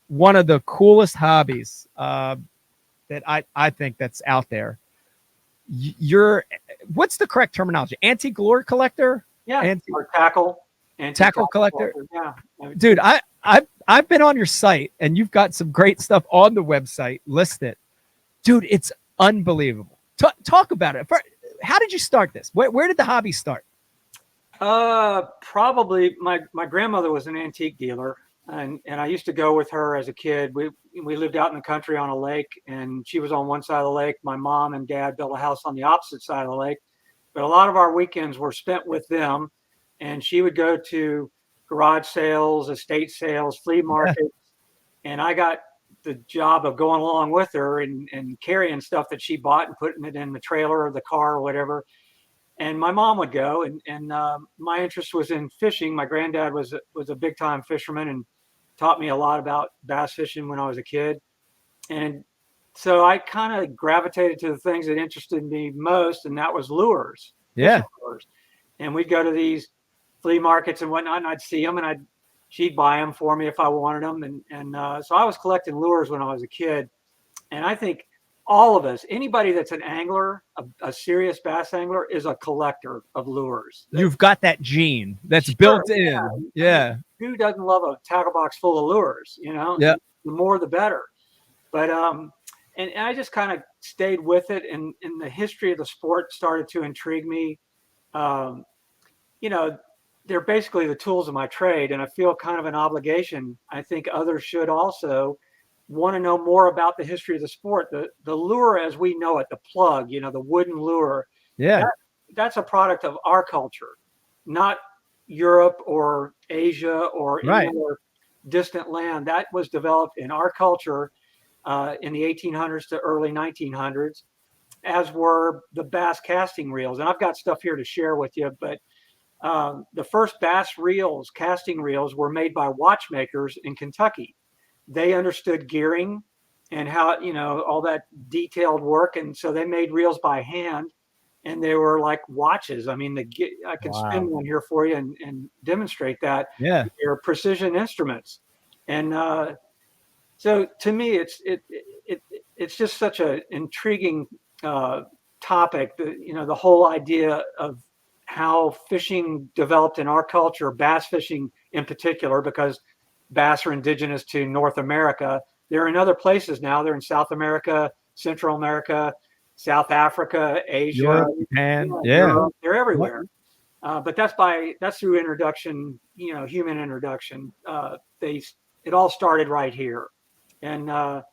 one of the coolest hobbies that I think that's out there. What's the correct terminology? Antique lure collector? Yeah. Or tackle collector. Yeah. Dude, I've been on your site, and you've got some great stuff on the website listed. Dude, it's unbelievable. Talk about it. How did you start this? Where did the hobby start? Probably my grandmother was an antique dealer, and I used to go with her as a kid. We lived out in the country on a lake, and she was on one side of the lake. My mom and dad built a house on the opposite side of the lake, but a lot of our weekends were spent with them, and she would go to garage sales, estate sales, flea markets, and I got the job of going along with her and carrying stuff that she bought and putting it in the trailer or the car or whatever. And my mom would go, and my interest was in fishing. My granddad was a big time fisherman and taught me a lot about bass fishing when I was a kid. And so I kind of gravitated to the things that interested me most, and that was lures. Yeah. Lures. And we'd go to these flea markets and whatnot, and I'd see them, and she'd buy them for me if I wanted them. And so I was collecting lures when I was a kid. And I think all of us, anybody that's an angler, a serious bass angler, is a collector of lures. You've got that gene that's built in. Yeah. I mean, who doesn't love a tackle box full of lures? Yeah. The more, the better. But and I just kind of stayed with it, and the history of the sport started to intrigue me. They're basically the tools of my trade, and I feel kind of an obligation. I think others should also want to know more about the history of the sport. The lure as we know it, the plug, the wooden lure. Yeah. That's a product of our culture, not Europe or Asia or any other distant land. That was developed in our culture in the 1800s to early 1900s, as were the bass casting reels. And I've got stuff here to share with you, but the first bass reels, casting reels, were made by watchmakers in Kentucky. They understood gearing, and how, all that detailed work. And so they made reels by hand, and they were like watches. I mean, I can spin one here for you and demonstrate that. Yeah. They're precision instruments. And so to me, it's just such an intriguing topic. The whole idea of how fishing developed in our culture, bass fishing in particular, because bass are indigenous to North America. They're in other places now. They're in South America, Central America, South Africa, Asia, Europe, Japan. Europe, they're everywhere. But that's through introduction, human introduction. It all started right here. And I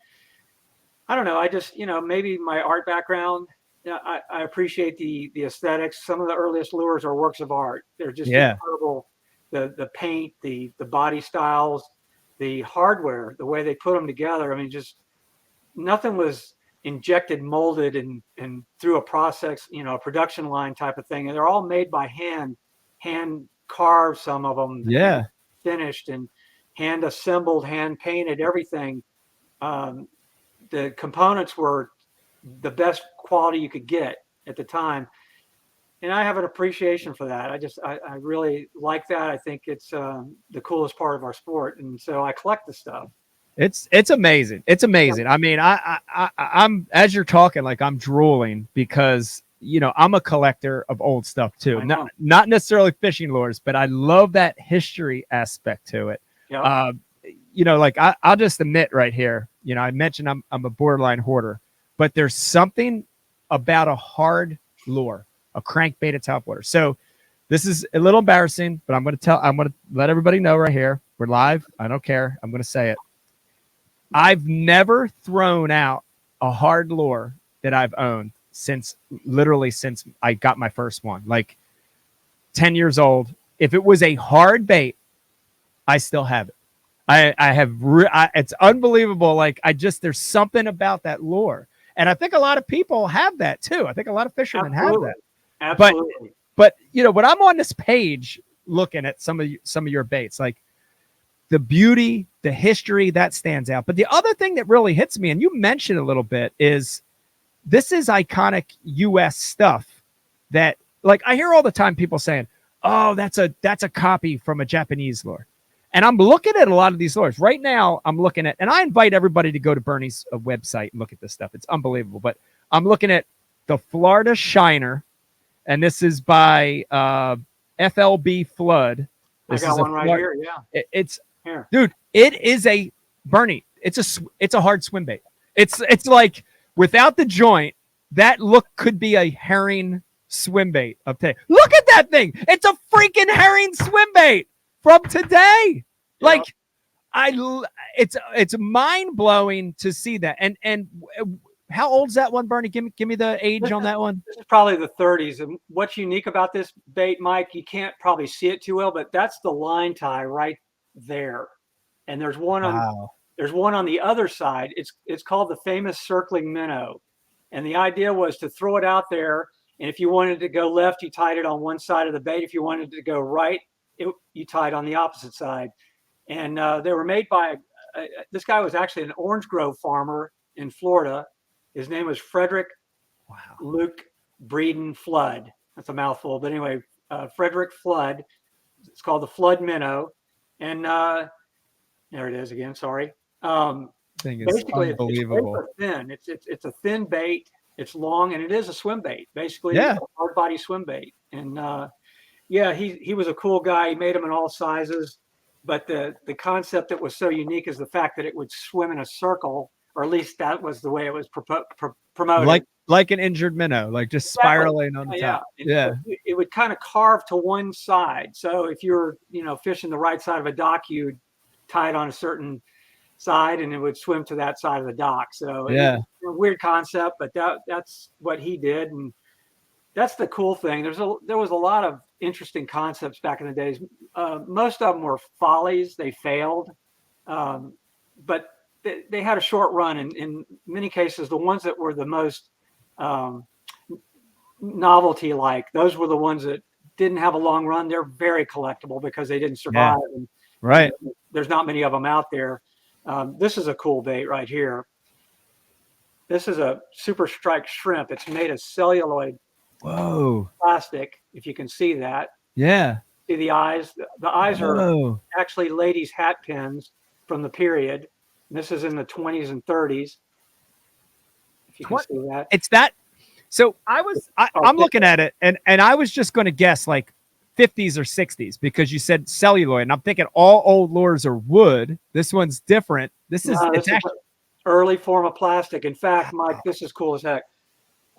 don't know, I just, maybe my art background, I appreciate the aesthetics. Some of the earliest lures are works of art. They're just incredible. The paint, the body styles, the hardware, the way they put them together. I mean, just nothing was injected, molded, and through a process, a production line type of thing. And they're all made by hand carved, some of them, finished and hand assembled, hand painted, everything. The components were the best quality you could get at the time. And I have an appreciation for that. I really like that. I think it's the coolest part of our sport. And so I collect the stuff. It's amazing. It's amazing. Yeah. I mean, I'm, as you're talking, like I'm drooling because, I'm a collector of old stuff too. Not necessarily fishing lures, but I love that history aspect to it. Yeah. Like I'll just admit right here, I mentioned I'm a borderline hoarder, but there's something about a hard lure, a crankbait at topwater. So this is a little embarrassing, but I'm going to let everybody know right here. We're live. I don't care. I'm going to say it. I've never thrown out a hard lure that I've owned since I got my first one, like 10 years old. If it was a hard bait, I still have it. It's unbelievable. Like there's something about that lure. And I think a lot of people have that too. I think a lot of fishermen have that. Absolutely. But when I'm on this page looking at some of your baits, like the beauty, the history, that stands out. But the other thing that really hits me, and you mentioned a little bit, is this is iconic US stuff that, like, I hear all the time people saying, oh, that's a copy from a Japanese lure. And I'm looking at a lot of these lures right now. I'm looking at, and I invite everybody to go to Bernie's website and look at this stuff. It's unbelievable. But I'm looking at the Florida Shiner, and this is by FLB Flood. I got one right here. Yeah, it's here, dude. It is a Bernie. It's a hard swim bait. It's like without the joint, that look could be a herring swim bait of today. Look at that thing. It's a freaking herring swim bait from today. Like, it's mind blowing to see that. And how old's that one, Bernie? Give me the age on that one. This is probably the 30s. And what's unique about this bait, Mike, you can't probably see it too well, but that's the line tie right there. And there's one on the other side. It's called the famous circling minnow. And the idea was to throw it out there. And if you wanted to go left, you tied it on one side of the bait. If you wanted to go right, you tied on the opposite side. And they were made by this guy was actually an orange grove farmer in Florida. His name was Frederick Luke Breeden Flood. That's a mouthful, but anyway, Frederick Flood. It's called the Flood minnow, and there it is again. Sorry. Thing is basically unbelievable. It's thin. It's a thin bait. It's long, and it is a swim bait. Basically, a hard body swim bait. And he was a cool guy. He made them in all sizes. But the concept that was so unique is the fact that it would swim in a circle, or at least that was the way it was promoted. Like an injured minnow, like just spiraling on the top. Yeah. It would kind of carve to one side. So if you're, fishing the right side of a dock, you'd tie it on a certain side and it would swim to that side of the dock. So it's a weird concept, but that's what he did. And that's the cool thing. There was a lot of interesting concepts back in the days. Most of them were follies. They failed. But they had a short run. And in many cases, the ones that were the most novelty-like, those were the ones that didn't have a long run. They're very collectible because they didn't survive. Yeah. Right. There's not many of them out there. This is a cool bait right here. This is a super strike shrimp. It's made of celluloid Whoa. plastic, if you can see that. Yeah. See the eyes? The eyes are Whoa. actually ladies' hat pins from the period. This is in the 20s and 30s, if you can see that. It's that. So I'm Oh, looking at it, and I was just going to guess like 50s or 60s because you said celluloid, and I'm thinking all old lures are wood. This one's different. This is this is an early form of plastic. In fact, Mike, this is cool as heck.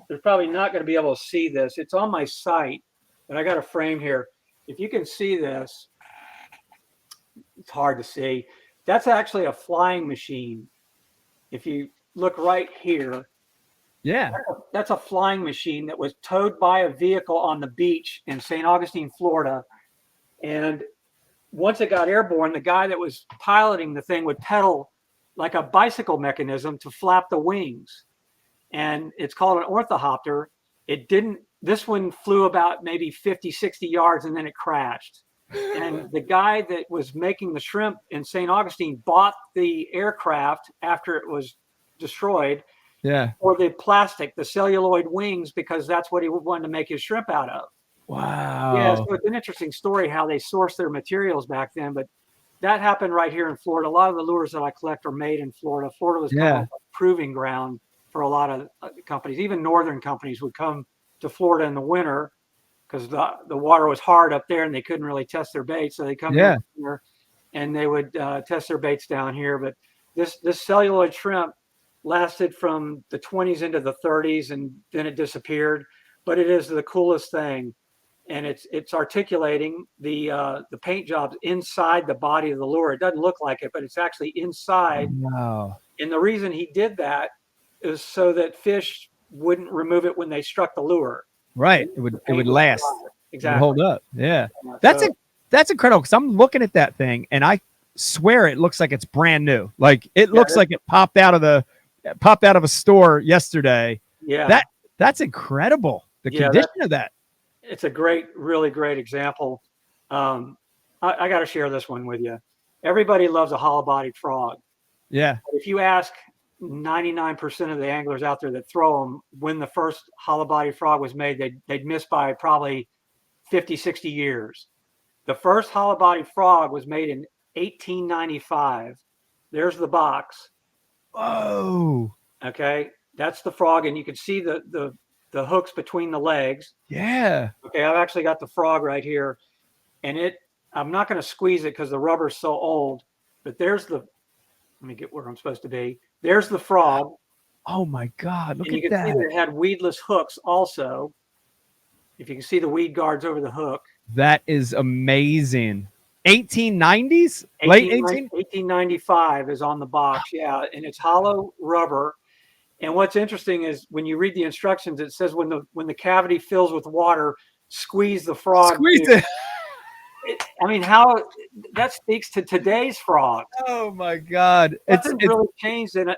They're probably not going to be able to see this. It's on my site, but I got a frame here. If you can see this, it's hard to see. That's actually a flying machine. If you look right here, yeah, that's a flying machine that was towed by a vehicle on the beach in St. Augustine, Florida. And once it got airborne, the guy that was piloting the thing would pedal like a bicycle mechanism to flap the wings. And it's called an orthopter. This one flew about maybe 50, 60 yards and then it crashed. And the guy that was making the shrimp in St. Augustine bought the aircraft after it was destroyed. Yeah. For the plastic, the celluloid wings, because that's what he wanted to make his shrimp out of. Wow. Yeah, so it's an interesting story how they sourced their materials back then. But that happened right here in Florida. A lot of the lures that I collect are made in Florida. Florida was kind of a proving ground for a lot of companies. Even northern companies would come to Florida in the winter because the water was hard up there and they couldn't really test their baits. So they come here and they would test their baits down here. But this celluloid shrimp lasted from the 20s into the 30s and then it disappeared. But it is the coolest thing. And it's articulating the paint jobs inside the body of the lure. It doesn't look like it, but it's actually inside. Wow. And the reason he did that is so that fish wouldn't remove it when they struck the lure. Right. It would last. Exactly. It would hold up. Yeah. That's incredible because I'm looking at that thing and I swear it looks like it's brand new. Like it looks like it popped out of a store yesterday. Yeah. That's incredible. The condition of that. It's a really great example. I got to share this one with you. Everybody loves a hollow-bodied frog. Yeah. But if you ask 99% of the anglers out there that throw them when the first hollow-bodied frog was made, they'd miss by probably 50, 60 years. The first hollow-bodied frog was made in 1895. There's the box. Whoa. Okay. That's the frog. And you can see the hooks between the legs. Yeah. Okay. I've actually got the frog right here. And I'm not going to squeeze it because the rubber's so old. But let me get where I'm supposed to be. There's the frog. Oh my God. Look at that. You can see that it had weedless hooks also. If you can see the weed guards over the hook. That is amazing. 1890s? Late 1895 is on the box. Yeah. And it's hollow rubber. And what's interesting is when you read the instructions, it says when the cavity fills with water, squeeze the frog. Squeeze it. I mean, how that speaks to today's frog. Oh my God. It's really changed. And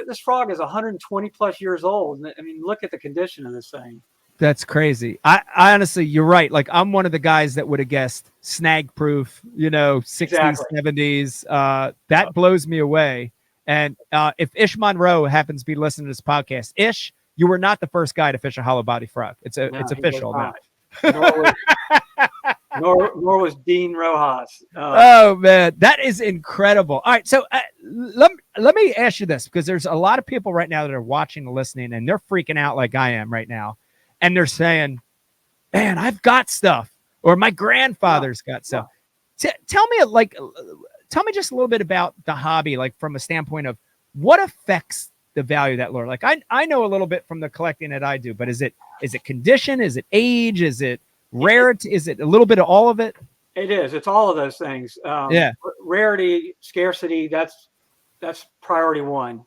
this frog is 120 plus years old. I mean, look at the condition of this thing. That's crazy. I honestly, you're right. Like I'm one of the guys that would have guessed snag proof, 60s, 70s. That blows me away. And if Ish Monroe happens to be listening to this podcast, Ish, you were not the first guy to fish a hollow body frog. It's official now. Nor was Dean Rojas. Oh man, that is incredible. All right, so let me ask you this, because there's a lot of people right now that are watching and listening, and they're freaking out like I am right now, and they're saying, "Man, I've got stuff," or "My grandfather's got stuff." Tell me just a little bit about the hobby, like from a standpoint of what affects the value of that lure. Like I know a little bit from the collecting that I do, but is it condition? Is it age? Is it rarity? Is it a little bit of all of it? It is. It's all of those things. Rarity, scarcity. That's priority one.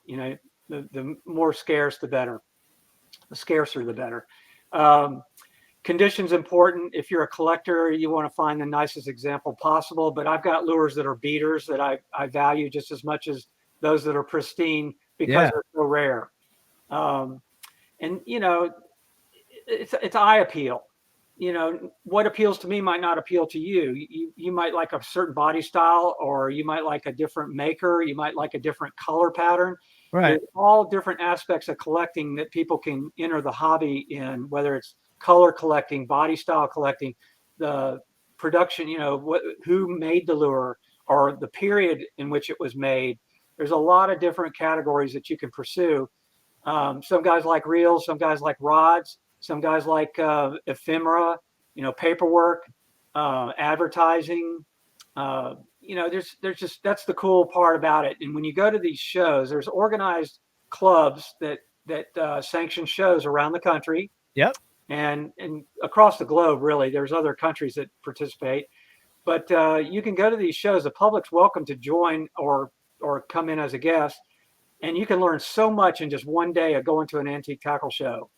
The more scarce, the better. The scarcer, the better. Condition's important. If you're a collector, you want to find the nicest example possible. But I've got lures that are beaters that I value just as much as those that are pristine because they're so rare. And it's eye appeal. What appeals to me might not appeal to you. You might like a certain body style, or you might like a different maker. You might like a different color pattern. Right. There's all different aspects of collecting that people can enter the hobby in, whether it's color collecting, body style collecting, the production, who made the lure or the period in which it was made. There's a lot of different categories that you can pursue. Some guys like reels, some guys like rods, some guys like ephemera, paperwork, advertising. There's just, that's the cool part about it. And when you go to these shows, there's organized clubs that sanction shows around the country. Yep. And across the globe, really. There's other countries that participate, but you can go to these shows. The public's welcome to join or come in as a guest, and you can learn so much in just one day of going to an antique tackle show.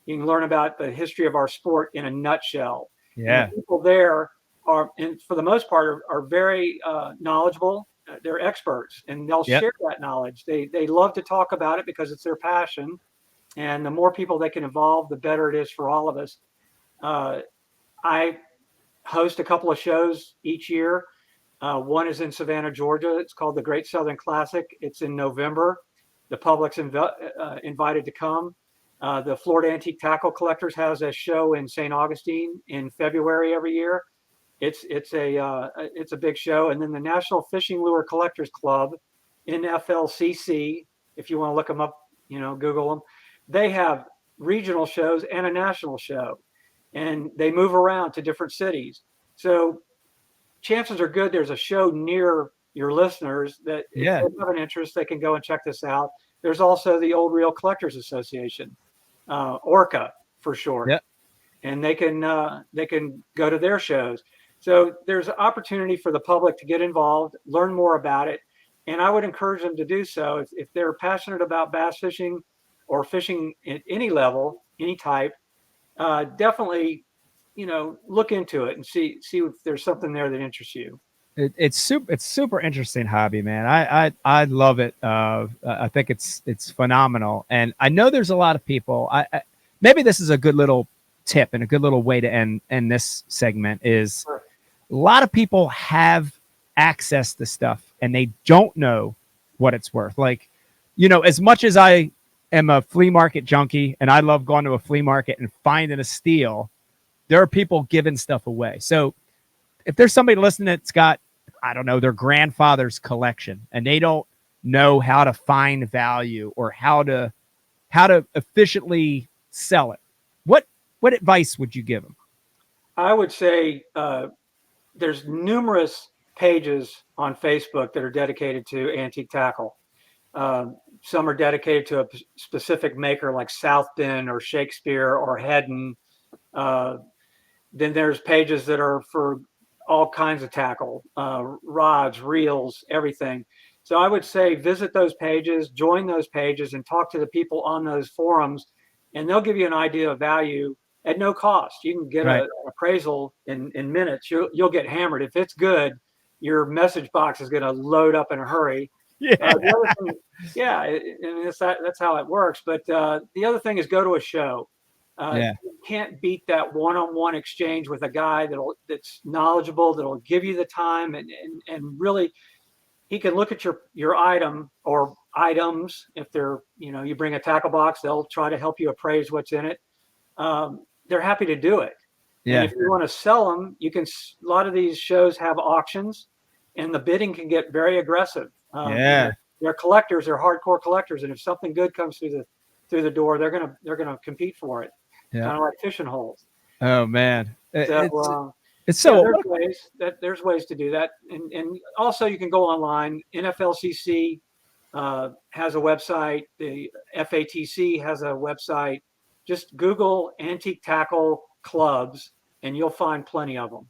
You can learn about the history of our sport in a nutshell. Yeah. And the people there are, and for the most part, are very knowledgeable. They're experts, and they'll share that knowledge. They love to talk about it because it's their passion. And the more people they can involve, the better it is for all of us. I host a couple of shows each year. One is in Savannah, Georgia. It's called the Great Southern Classic. It's in November. The public's invited to come. The Florida Antique Tackle Collectors has a show in St. Augustine in February every year. It's a big show. And then the National Fishing Lure Collectors Club, NFLCC, if you want to look them up, Google them. They have regional shows and a national show, and they move around to different cities. So chances are good there's a show near your listeners that if they have an interest, they can go and check this out. There's also the Old Reel Collectors Association, ORCA for short, and they can go to their shows. So there's an opportunity for the public to get involved, learn more about it, and I would encourage them to do so if they're passionate about bass fishing or fishing at any level, any type. Definitely, look into it and see if there's something there that interests you. It's super interesting hobby, man. I love it. I think it's phenomenal, and I know there's a lot of people. Maybe this is a good little tip and a good little way to end this segment is Sure. A lot of people have access to stuff and they don't know what it's worth. Like, as much as I am a flea market junkie and I love going to a flea market and finding a steal, there are people giving stuff away. So if there's somebody listening that's got, I don't know, their grandfather's collection and they don't know how to find value or how to efficiently sell it, what advice would you give them? I would say there's numerous pages on Facebook that are dedicated to antique tackle. Some are dedicated to a specific maker like South Bend or Shakespeare or Hedden. Then there's pages that are for all kinds of tackle, rods, reels, everything. So I would say visit those pages, join those pages, and talk to the people on those forums, and they'll give you an idea of value at no cost. You can get an appraisal in minutes. You'll get hammered. If it's good, your message box is going to load up in a hurry. Yeah. The other thing, and that's how it works. But the other thing is go to a show. You can't beat that one-on-one exchange with a guy that's knowledgeable, that'll give you the time and really he can look at your item or items. If they're, you bring a tackle box, they'll try to help you appraise what's in it. They're happy to do it. Yeah. And if you want to sell them, you can. A lot of these shows have auctions, and the bidding can get very aggressive. They're collectors. They're hardcore collectors, and if something good comes through the door, they're gonna compete for it. Yeah. Kind of like fishing holes. Oh man, it's so. There's ways to do that, and also you can go online. NFLCC has a website. The FATC has a website. Just Google antique tackle clubs, and you'll find plenty of them.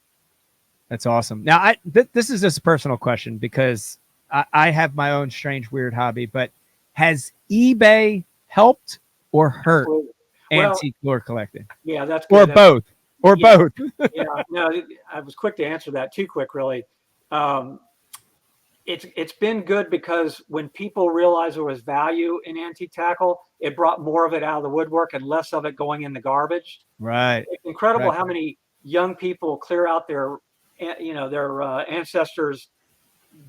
That's awesome. Now, this is just a personal question because I have my own strange, weird hobby. But has eBay helped or hurt antique lure collecting? Yeah, that's good. Both. No, I was quick to answer that. Too quick, really. It's been good because when people realized there was value in antique tackle, it brought more of it out of the woodwork and less of it going in the garbage. Right. It's incredible how many young people clear out their ancestors'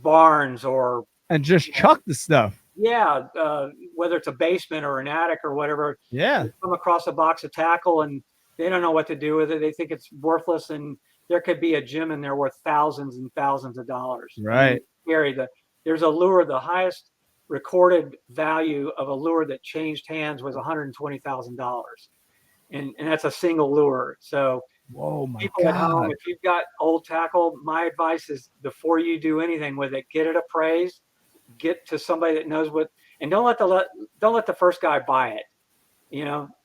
barns and just chuck the stuff. Yeah, whether it's a basement or an attic or whatever, Yeah. they come across a box of tackle and they don't know what to do with it. They think it's worthless, and there could be a gem in there worth thousands and thousands of dollars. I mean, Right. it's scary. There's a lure, the highest recorded value of a lure that changed hands was $120,000. And that's a single lure. So Whoa, my people at home, God. if you've got old tackle, my advice is before you do anything with it, get it appraised, get to somebody that knows what, and don't let the first guy buy it.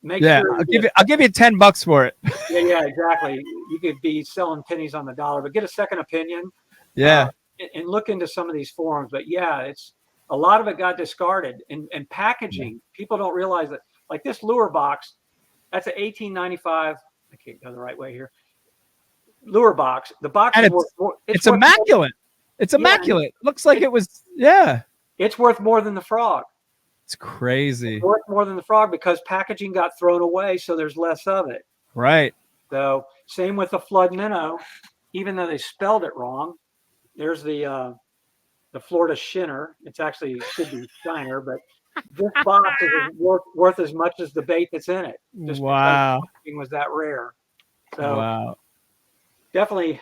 Make Yeah. sure I'll give you $10 for it. yeah, exactly. You could be selling pennies on the dollar, but get a second opinion, uh, Yeah. and look into some of these forums. But yeah, it's a lot of it got discarded, and packaging. People don't realize that, like this lure box, that's an 1895. I can't go the right way here. Lure box. The box And is worth more. it's immaculate. It's immaculate. Looks like it was, yeah. It's worth more than the frog. It's crazy. It's worth more than the frog because packaging got thrown away, so there's less of it. Right. So same with the flood minnow, even though they spelled it wrong. There's the Florida Shinner. It's actually should be Shiner, but this box is worth as much as the bait that's in it. Just Wow. because it was that rare. So Wow. definitely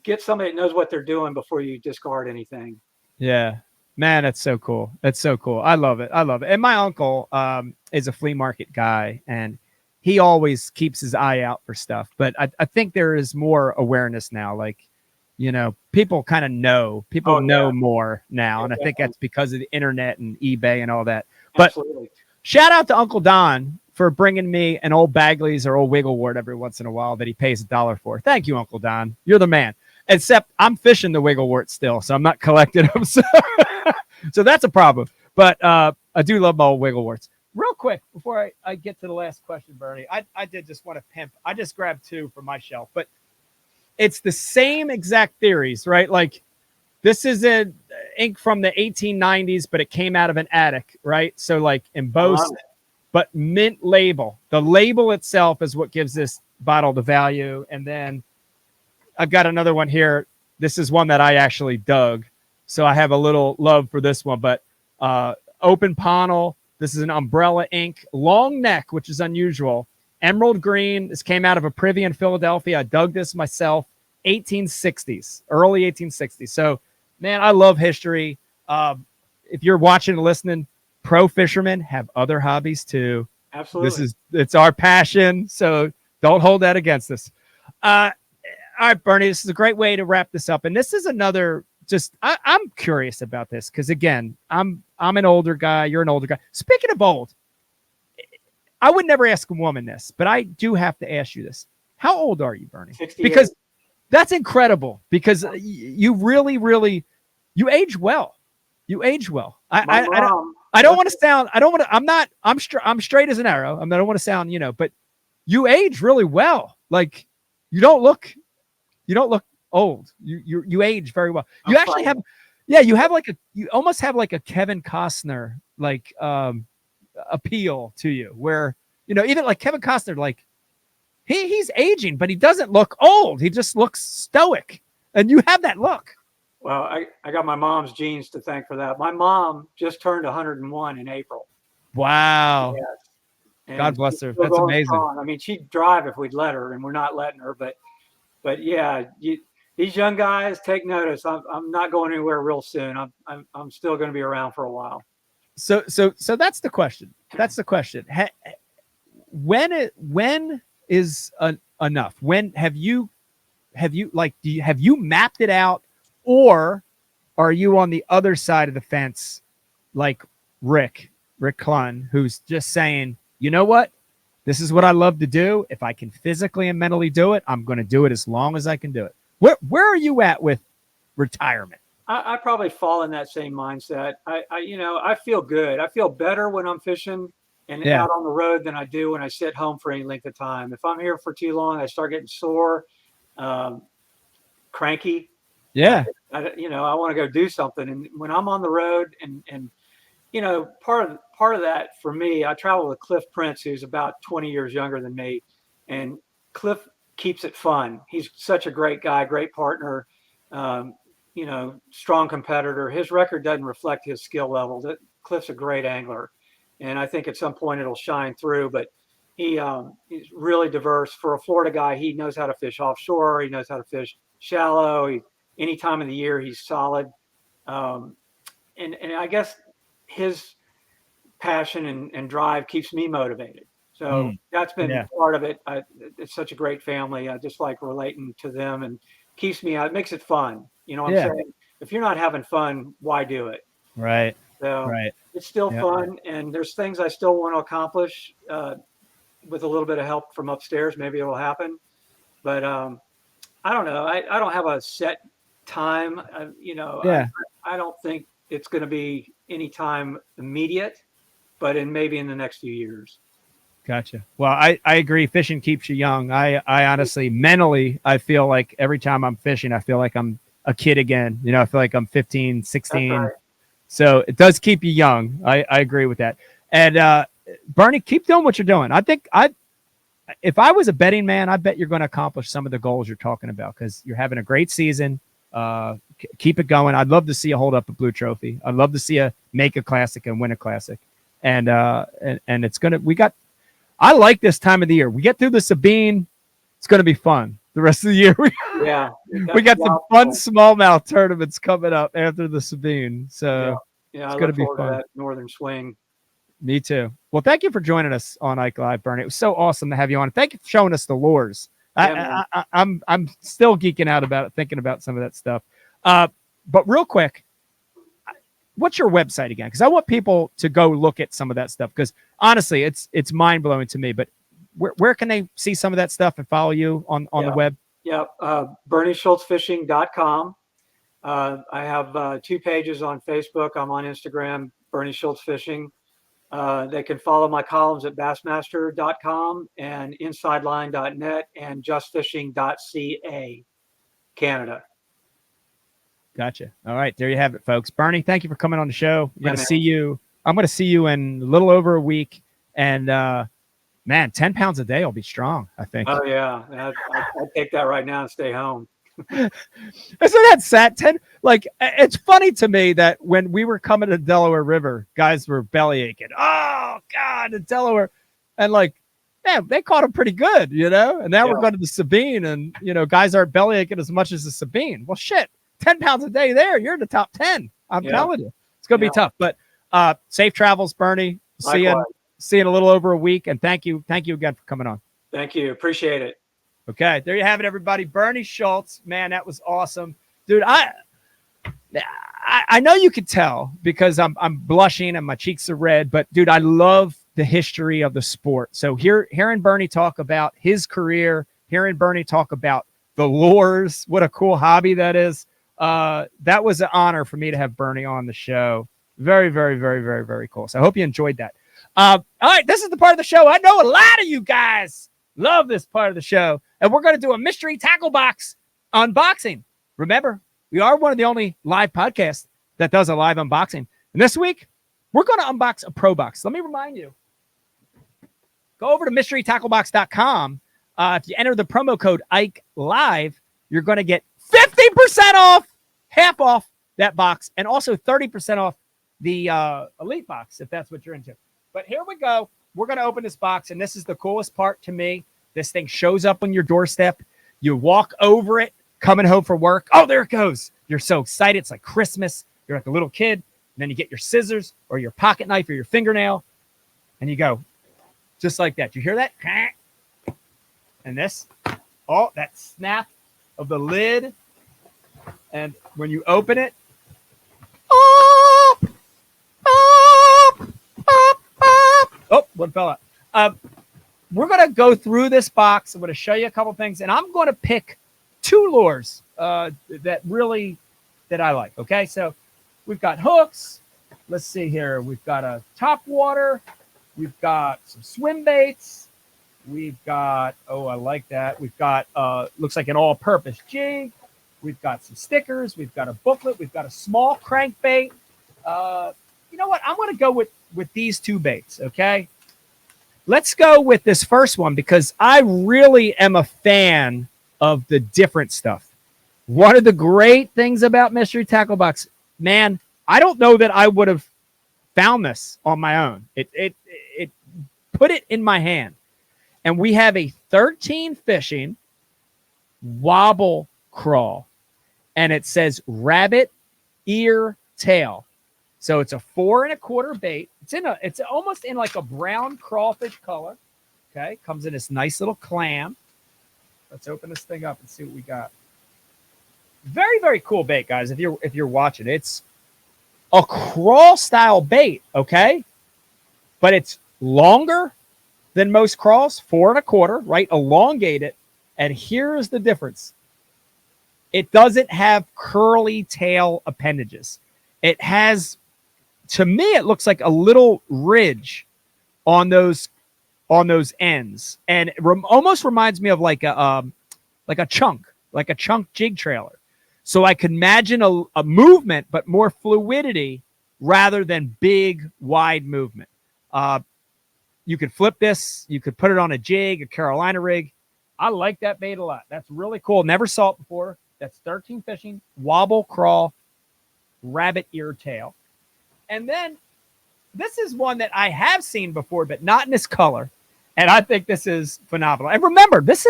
get somebody that knows what they're doing before you discard anything. Yeah. Man, that's so cool. That's so cool. I love it. I love it. And my uncle is a flea market guy, and he always keeps his eye out for stuff. But I think there is more awareness now. Like, people kind of know. People know more now. Yeah, and I think that's because of the internet and eBay and all that. Absolutely. But shout out to Uncle Don for bringing me an old Bagley's or old Wigglewort every once in a while that he pays $1 for. Thank you, Uncle Don. You're the man. Except I'm fishing the Wigglewort still, so I'm not collecting them. So that's a problem. But I do love my old Wiggleworts. Real quick, before I get to the last question, Bernie, I did just want to pimp. I just grabbed 2 from my shelf, but it's the same exact theories, right? Like this is an ink from the 1890s, but it came out of an attic, right? So like embossed, but mint label. The label itself is what gives this bottle the value. And then I've got another one here. This is one that I actually dug. So I have a little love for this one, but open panel. This is an umbrella ink, long neck, which is unusual. Emerald green. This came out of a privy in Philadelphia. I dug this myself. 1860s, early 1860s. So, man, I love history. If you're watching and listening, pro fishermen have other hobbies too. Absolutely. It's our passion. So don't hold that against us. All right, Bernie, this is a great way to wrap this up. And this is another, I'm curious about this because, again, I'm an older guy. You're an older guy. Speaking of old, I would never ask a woman this, but I do have to ask you this. How old are you, Bernie? 68. Because that's incredible because you really, really, you age well. You age well. I don't want to sound, I'm straight as an arrow. I don't want to sound, but you age really well. Like you don't look old. You age very well. You actually have, you almost have like a Kevin Costner, like, appeal to you where, even like Kevin Costner, like he's aging, but he doesn't look old. He just looks stoic. And you have that look. Well, I got my mom's genes to thank for that. My mom just turned 101 in April. Wow. Yes. And God bless her. That's amazing. Strong. I mean, she'd drive if we'd let her, and we're not letting her. But yeah, these young guys take notice. I'm not going anywhere real soon. I'm still going to be around for a while. So that's the question. That's the question. When is enough? When have you mapped it out, or are you on the other side of the fence, like Rick Clunn, who's just saying, you know what? This is what I love to do. If I can physically and mentally do it, I'm going to do it as long as I can do it. Where are you at with retirement? I probably fall in that same mindset. I feel good. I feel better when I'm fishing and out on the road than I do when I sit home for any length of time. If I'm here for too long, I start getting sore, cranky. Yeah. I want to go do something. And when I'm on the road and part of that for me, I travel with Cliff Prince, who's about 20 years younger than me. And Cliff keeps it fun. He's such a great guy, great partner, strong competitor. His record doesn't reflect his skill level. Cliff's a great angler, and I think at some point it'll shine through. But he's really diverse for a Florida guy. He knows how to fish offshore. He knows how to fish shallow. Any time of the year, he's solid. And I guess his passion and drive keeps me motivated. So that's been part of it. It's such a great family. I just like relating to them and keeps me out. It makes it fun. You know what I'm saying? If you're not having fun, why do it? Right. So it's still fun. And there's things I still want to accomplish with a little bit of help from upstairs. Maybe it will happen. But I don't know. I don't have a set time. I don't think it's going to be any time immediate, but maybe in the next few years. Gotcha. Well, I agree. Fishing keeps you young. I honestly, mentally, I feel like every time I'm fishing, I feel like I'm a kid again. You know, I feel like I'm 15, 16. Right. So it does keep you young. I agree with that. And Bernie, keep doing what you're doing. I think if I was a betting man, I bet you're going to accomplish some of the goals you're talking about because you're having a great season. Keep it going. I'd love to see you hold up a blue trophy. I'd love to see you make a classic and win a classic. And it's going to, I like this time of the year. We get through the Sabine. It's going to be fun. The rest of the year, we got some fun smallmouth tournaments coming up after the Sabine. So it's going to be fun. That northern swing. Me too. Well, thank you for joining us on Ike Live, Bernie. It was so awesome to have you on. Thank you for showing us the lures. I'm still geeking out about it, thinking about some of that stuff. But real quick, what's your website again? Because I want people to go look at some of that stuff. Because honestly, it's mind blowing to me. But where can they see some of that stuff and follow you on the web? Yeah, BernieSchultzFishing.com. I have 2 pages on Facebook. I'm on Instagram, Bernie Schultz Fishing. They can follow my columns at Bassmaster.com and InsideLine.net and JustFishing.ca, Canada. Gotcha. All right, there you have it, folks. Bernie, thank you for coming on the show. I'm going to see you in a little over a week, and man, 10 pounds a day will be strong, I think. Oh yeah, I'd take that right now and stay home. Isn't that sad? It's funny to me that when we were coming to Delaware River, guys were belly aching. Oh God, the Delaware, and they caught them pretty good, you know. And now we're going to the Sabine, and guys aren't belly aching as much as the Sabine. Well, shit. 10 pounds a day there. You're in the top 10. I'm telling you. It's going to be tough. But safe travels, Bernie. See you in a little over a week. And thank you again for coming on. Thank you. Appreciate it. Okay. There you have it, everybody. Bernie Schultz. Man, that was awesome. Dude, I know you could tell because I'm blushing and my cheeks are red. But, dude, I love the history of the sport. So hearing Bernie talk about his career, hearing Bernie talk about the lures, what a cool hobby that is. That was an honor for me to have Bernie on the show. Very, very, very, very, very cool. So I hope you enjoyed that. All right, this is the part of the show. I know a lot of you guys love this part of the show, and we're going to do a mystery tackle box unboxing. Remember, we are one of the only live podcasts that does a live unboxing. And this week, we're going to unbox a Pro Box. Let me remind you, go over to mysterytacklebox.com. If you enter the promo code Ike Live, you're going to get 50% off, half off that box, and also 30% off the Elite box, if that's what you're into. But here we go. We're going to open this box, and this is the coolest part to me. This thing shows up on your doorstep. You walk over it, coming home from work. Oh, there it goes. You're so excited. It's like Christmas. You're like a little kid. And then you get your scissors or your pocket knife or your fingernail, and you go just like that. You hear that? And this, that snap of the lid. And when you open it, one fell out. We're going to go through this box. I'm going to show you a couple things, and I'm going to pick 2 lures that I like. Okay, so we've got hooks. Let's see here. We've got a top water. We've got some swim baits. We've got, I like that. We've got, looks like an all-purpose jig. We've got some stickers. We've got a booklet. We've got a small crankbait. You know what? I'm going to go with these 2 baits, okay? Let's go with this first one because I really am a fan of the different stuff. One of the great things about Mystery Tackle Box, man, I don't know that I would have found this on my own. It put it in my hand. And we have a 13 fishing wobble crawl. And it says rabbit ear tail. So it's a 4 1/4 bait. It's almost in like a brown crawfish color. Okay. Comes in this nice little clam. Let's open this thing up and see what we got. Very, very cool bait, guys. If you're watching, it's a crawl style bait, okay? But it's longer than most crawls, 4 1/4, right? Elongated. And here's the difference. It doesn't have curly tail appendages. It has, to me, it looks like a little ridge on those ends, and it almost reminds me of like a chunk jig trailer. So I could imagine a movement, but more fluidity rather than big, wide movement. You could flip this. You could put it on a jig, a Carolina rig. I like that bait a lot. That's really cool. Never saw it before. That's 13 fishing, wobble, crawl, rabbit ear tail. And then this is one that I have seen before, but not in this color. And I think this is phenomenal. And remember, this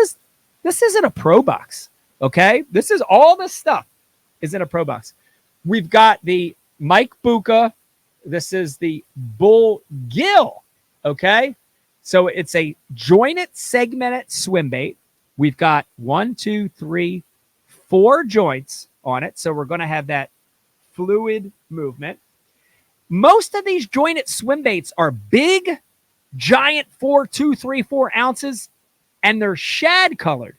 isn't a pro box, okay? This is all this stuff is in a pro box. We've got the Mike Bucca. This is the Bull Gill, okay? So it's a jointed, segmented swim bait. We've got 1, 2, 3, 4 joints on it. So we're going to have that fluid movement. Most of these jointed swim baits are big, giant 4, 2, 3, 4 ounces, and they're shad colored.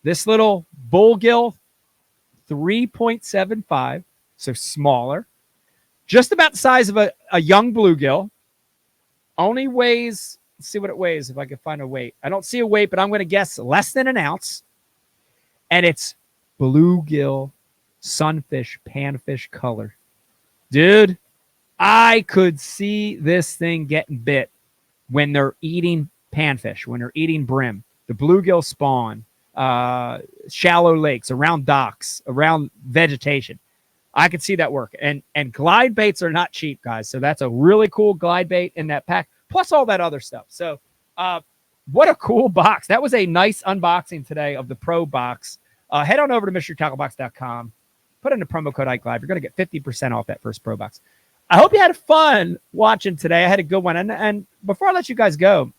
This little Bull Gill, 3.75, so smaller. Just about the size of a young bluegill. Only weighs, let's see what it weighs if I can find a weight. I don't see a weight, but I'm going to guess less than an ounce. And it's bluegill, sunfish, panfish color. Dude, I could see this thing getting bit when they're eating panfish, when they're eating brim. The bluegill spawn, shallow lakes, around docks, around vegetation. I could see that work. And glide baits are not cheap, guys. So that's a really cool glide bait in that pack, plus all that other stuff. So what a cool box. That was a nice unboxing today of the Pro Box. Head on over to MrTackleBox.com. Put in the promo code IkeLive. You're going to get 50% off that first Pro Box. I hope you had fun watching today. I had a good one. And before I let you guys go,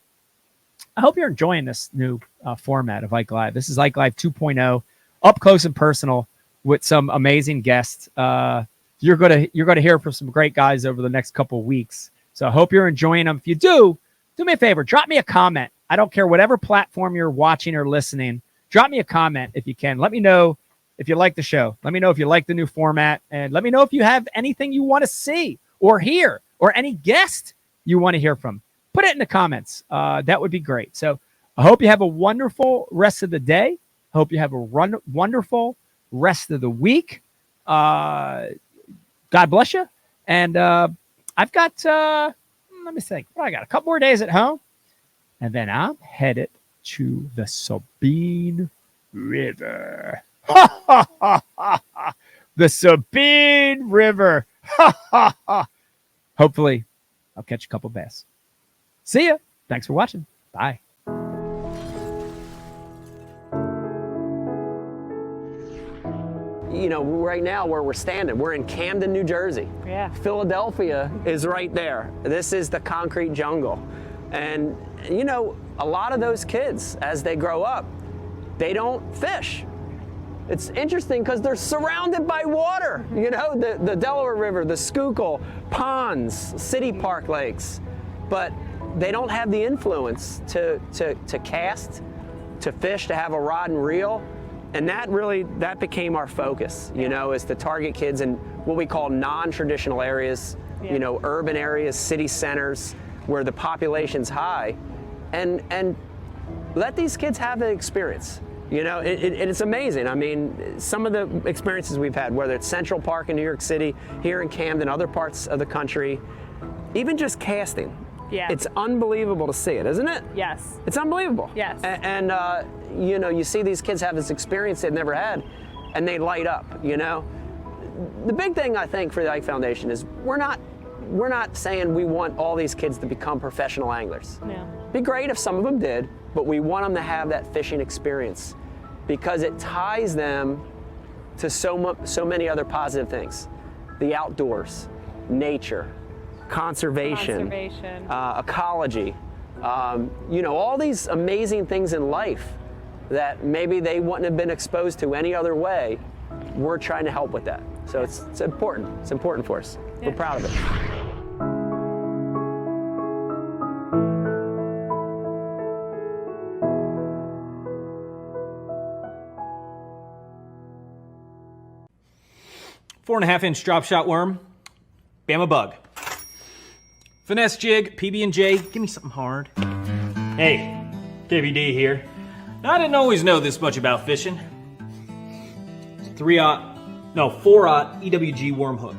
I hope you're enjoying this new format of Ike Live. This is Ike Live 2.0, up close and personal with some amazing guests. You're gonna hear from some great guys over the next couple of weeks. So I hope you're enjoying them. If you do me a favor, drop me a comment. I don't care whatever platform you're watching or listening. Drop me a comment if you can. Let me know if you like the show. Let me know if you like the new format, and let me know if you have anything you want to see or hear or any guest you want to hear from. Put it in the comments. That would be great. So I hope you have a wonderful rest of the day. I hope you have a wonderful rest of the week. God bless you. And I've got, let me think. Well, I got a couple more days at home, and then I'm headed to the Sabine River. The Sabine River. Hopefully, I'll catch a couple bass. See ya. Thanks for watching. Bye. You know, right now where we're standing, we're in Camden, New Jersey. Yeah. Philadelphia is right there. This is the concrete jungle. And, you know, a lot of those kids, as they grow up, they don't fish. It's interesting because they're surrounded by water. You know, the Delaware River, the Schuylkill, ponds, city park lakes. But they don't have the influence to cast, to fish, to have a rod and reel. And that became our focus, you know, is to target kids in what we call non-traditional areas, you know, urban areas, city centers, where the population's high, and let these kids have the experience. You know, it's amazing. I mean, some of the experiences we've had, whether it's Central Park in New York City, here in Camden, other parts of the country, even just casting. Yeah. It's unbelievable to see it, isn't it? Yes. It's unbelievable. Yes. And you know, you see these kids have this experience they've never had, and they light up, you know? The big thing, I think, for the Ike Foundation is we're not we're not saying we want all these kids to become professional anglers. Yeah. Be great if some of them did, but we want them to have that fishing experience because it ties them to so many other positive things. The outdoors, nature, conservation. Ecology, all these amazing things in life that maybe they wouldn't have been exposed to any other way. We're trying to help with that. So it's important. It's important for us. Yeah. We're proud of it. Four and a half inch drop shot worm, Bama bug. Finesse jig, PB&J, give me something hard. Hey, KVD here. Now, I didn't always know this much about fishing. 4-aught EWG worm hook.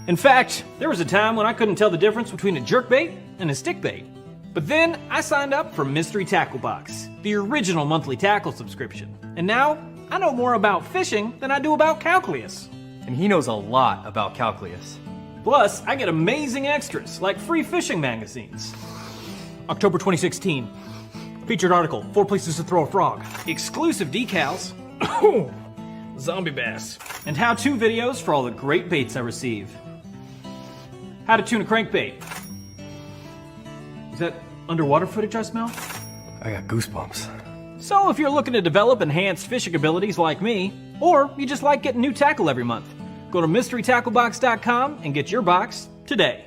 In fact, there was a time when I couldn't tell the difference between a jerkbait and a stickbait. But then I signed up for Mystery Tackle Box, the original monthly tackle subscription. And now I know more about fishing than I do about calculus. And he knows a lot about calculus. Plus, I get amazing extras like free fishing magazines. October 2016. Featured article, 4 places to throw a frog. Exclusive decals. Zombie bass. And how-to videos for all the great baits I receive. How to tune a crankbait. Is that underwater footage I smell? I got goosebumps. So if you're looking to develop enhanced fishing abilities like me, or you just like getting new tackle every month, go to mysterytacklebox.com and get your box today.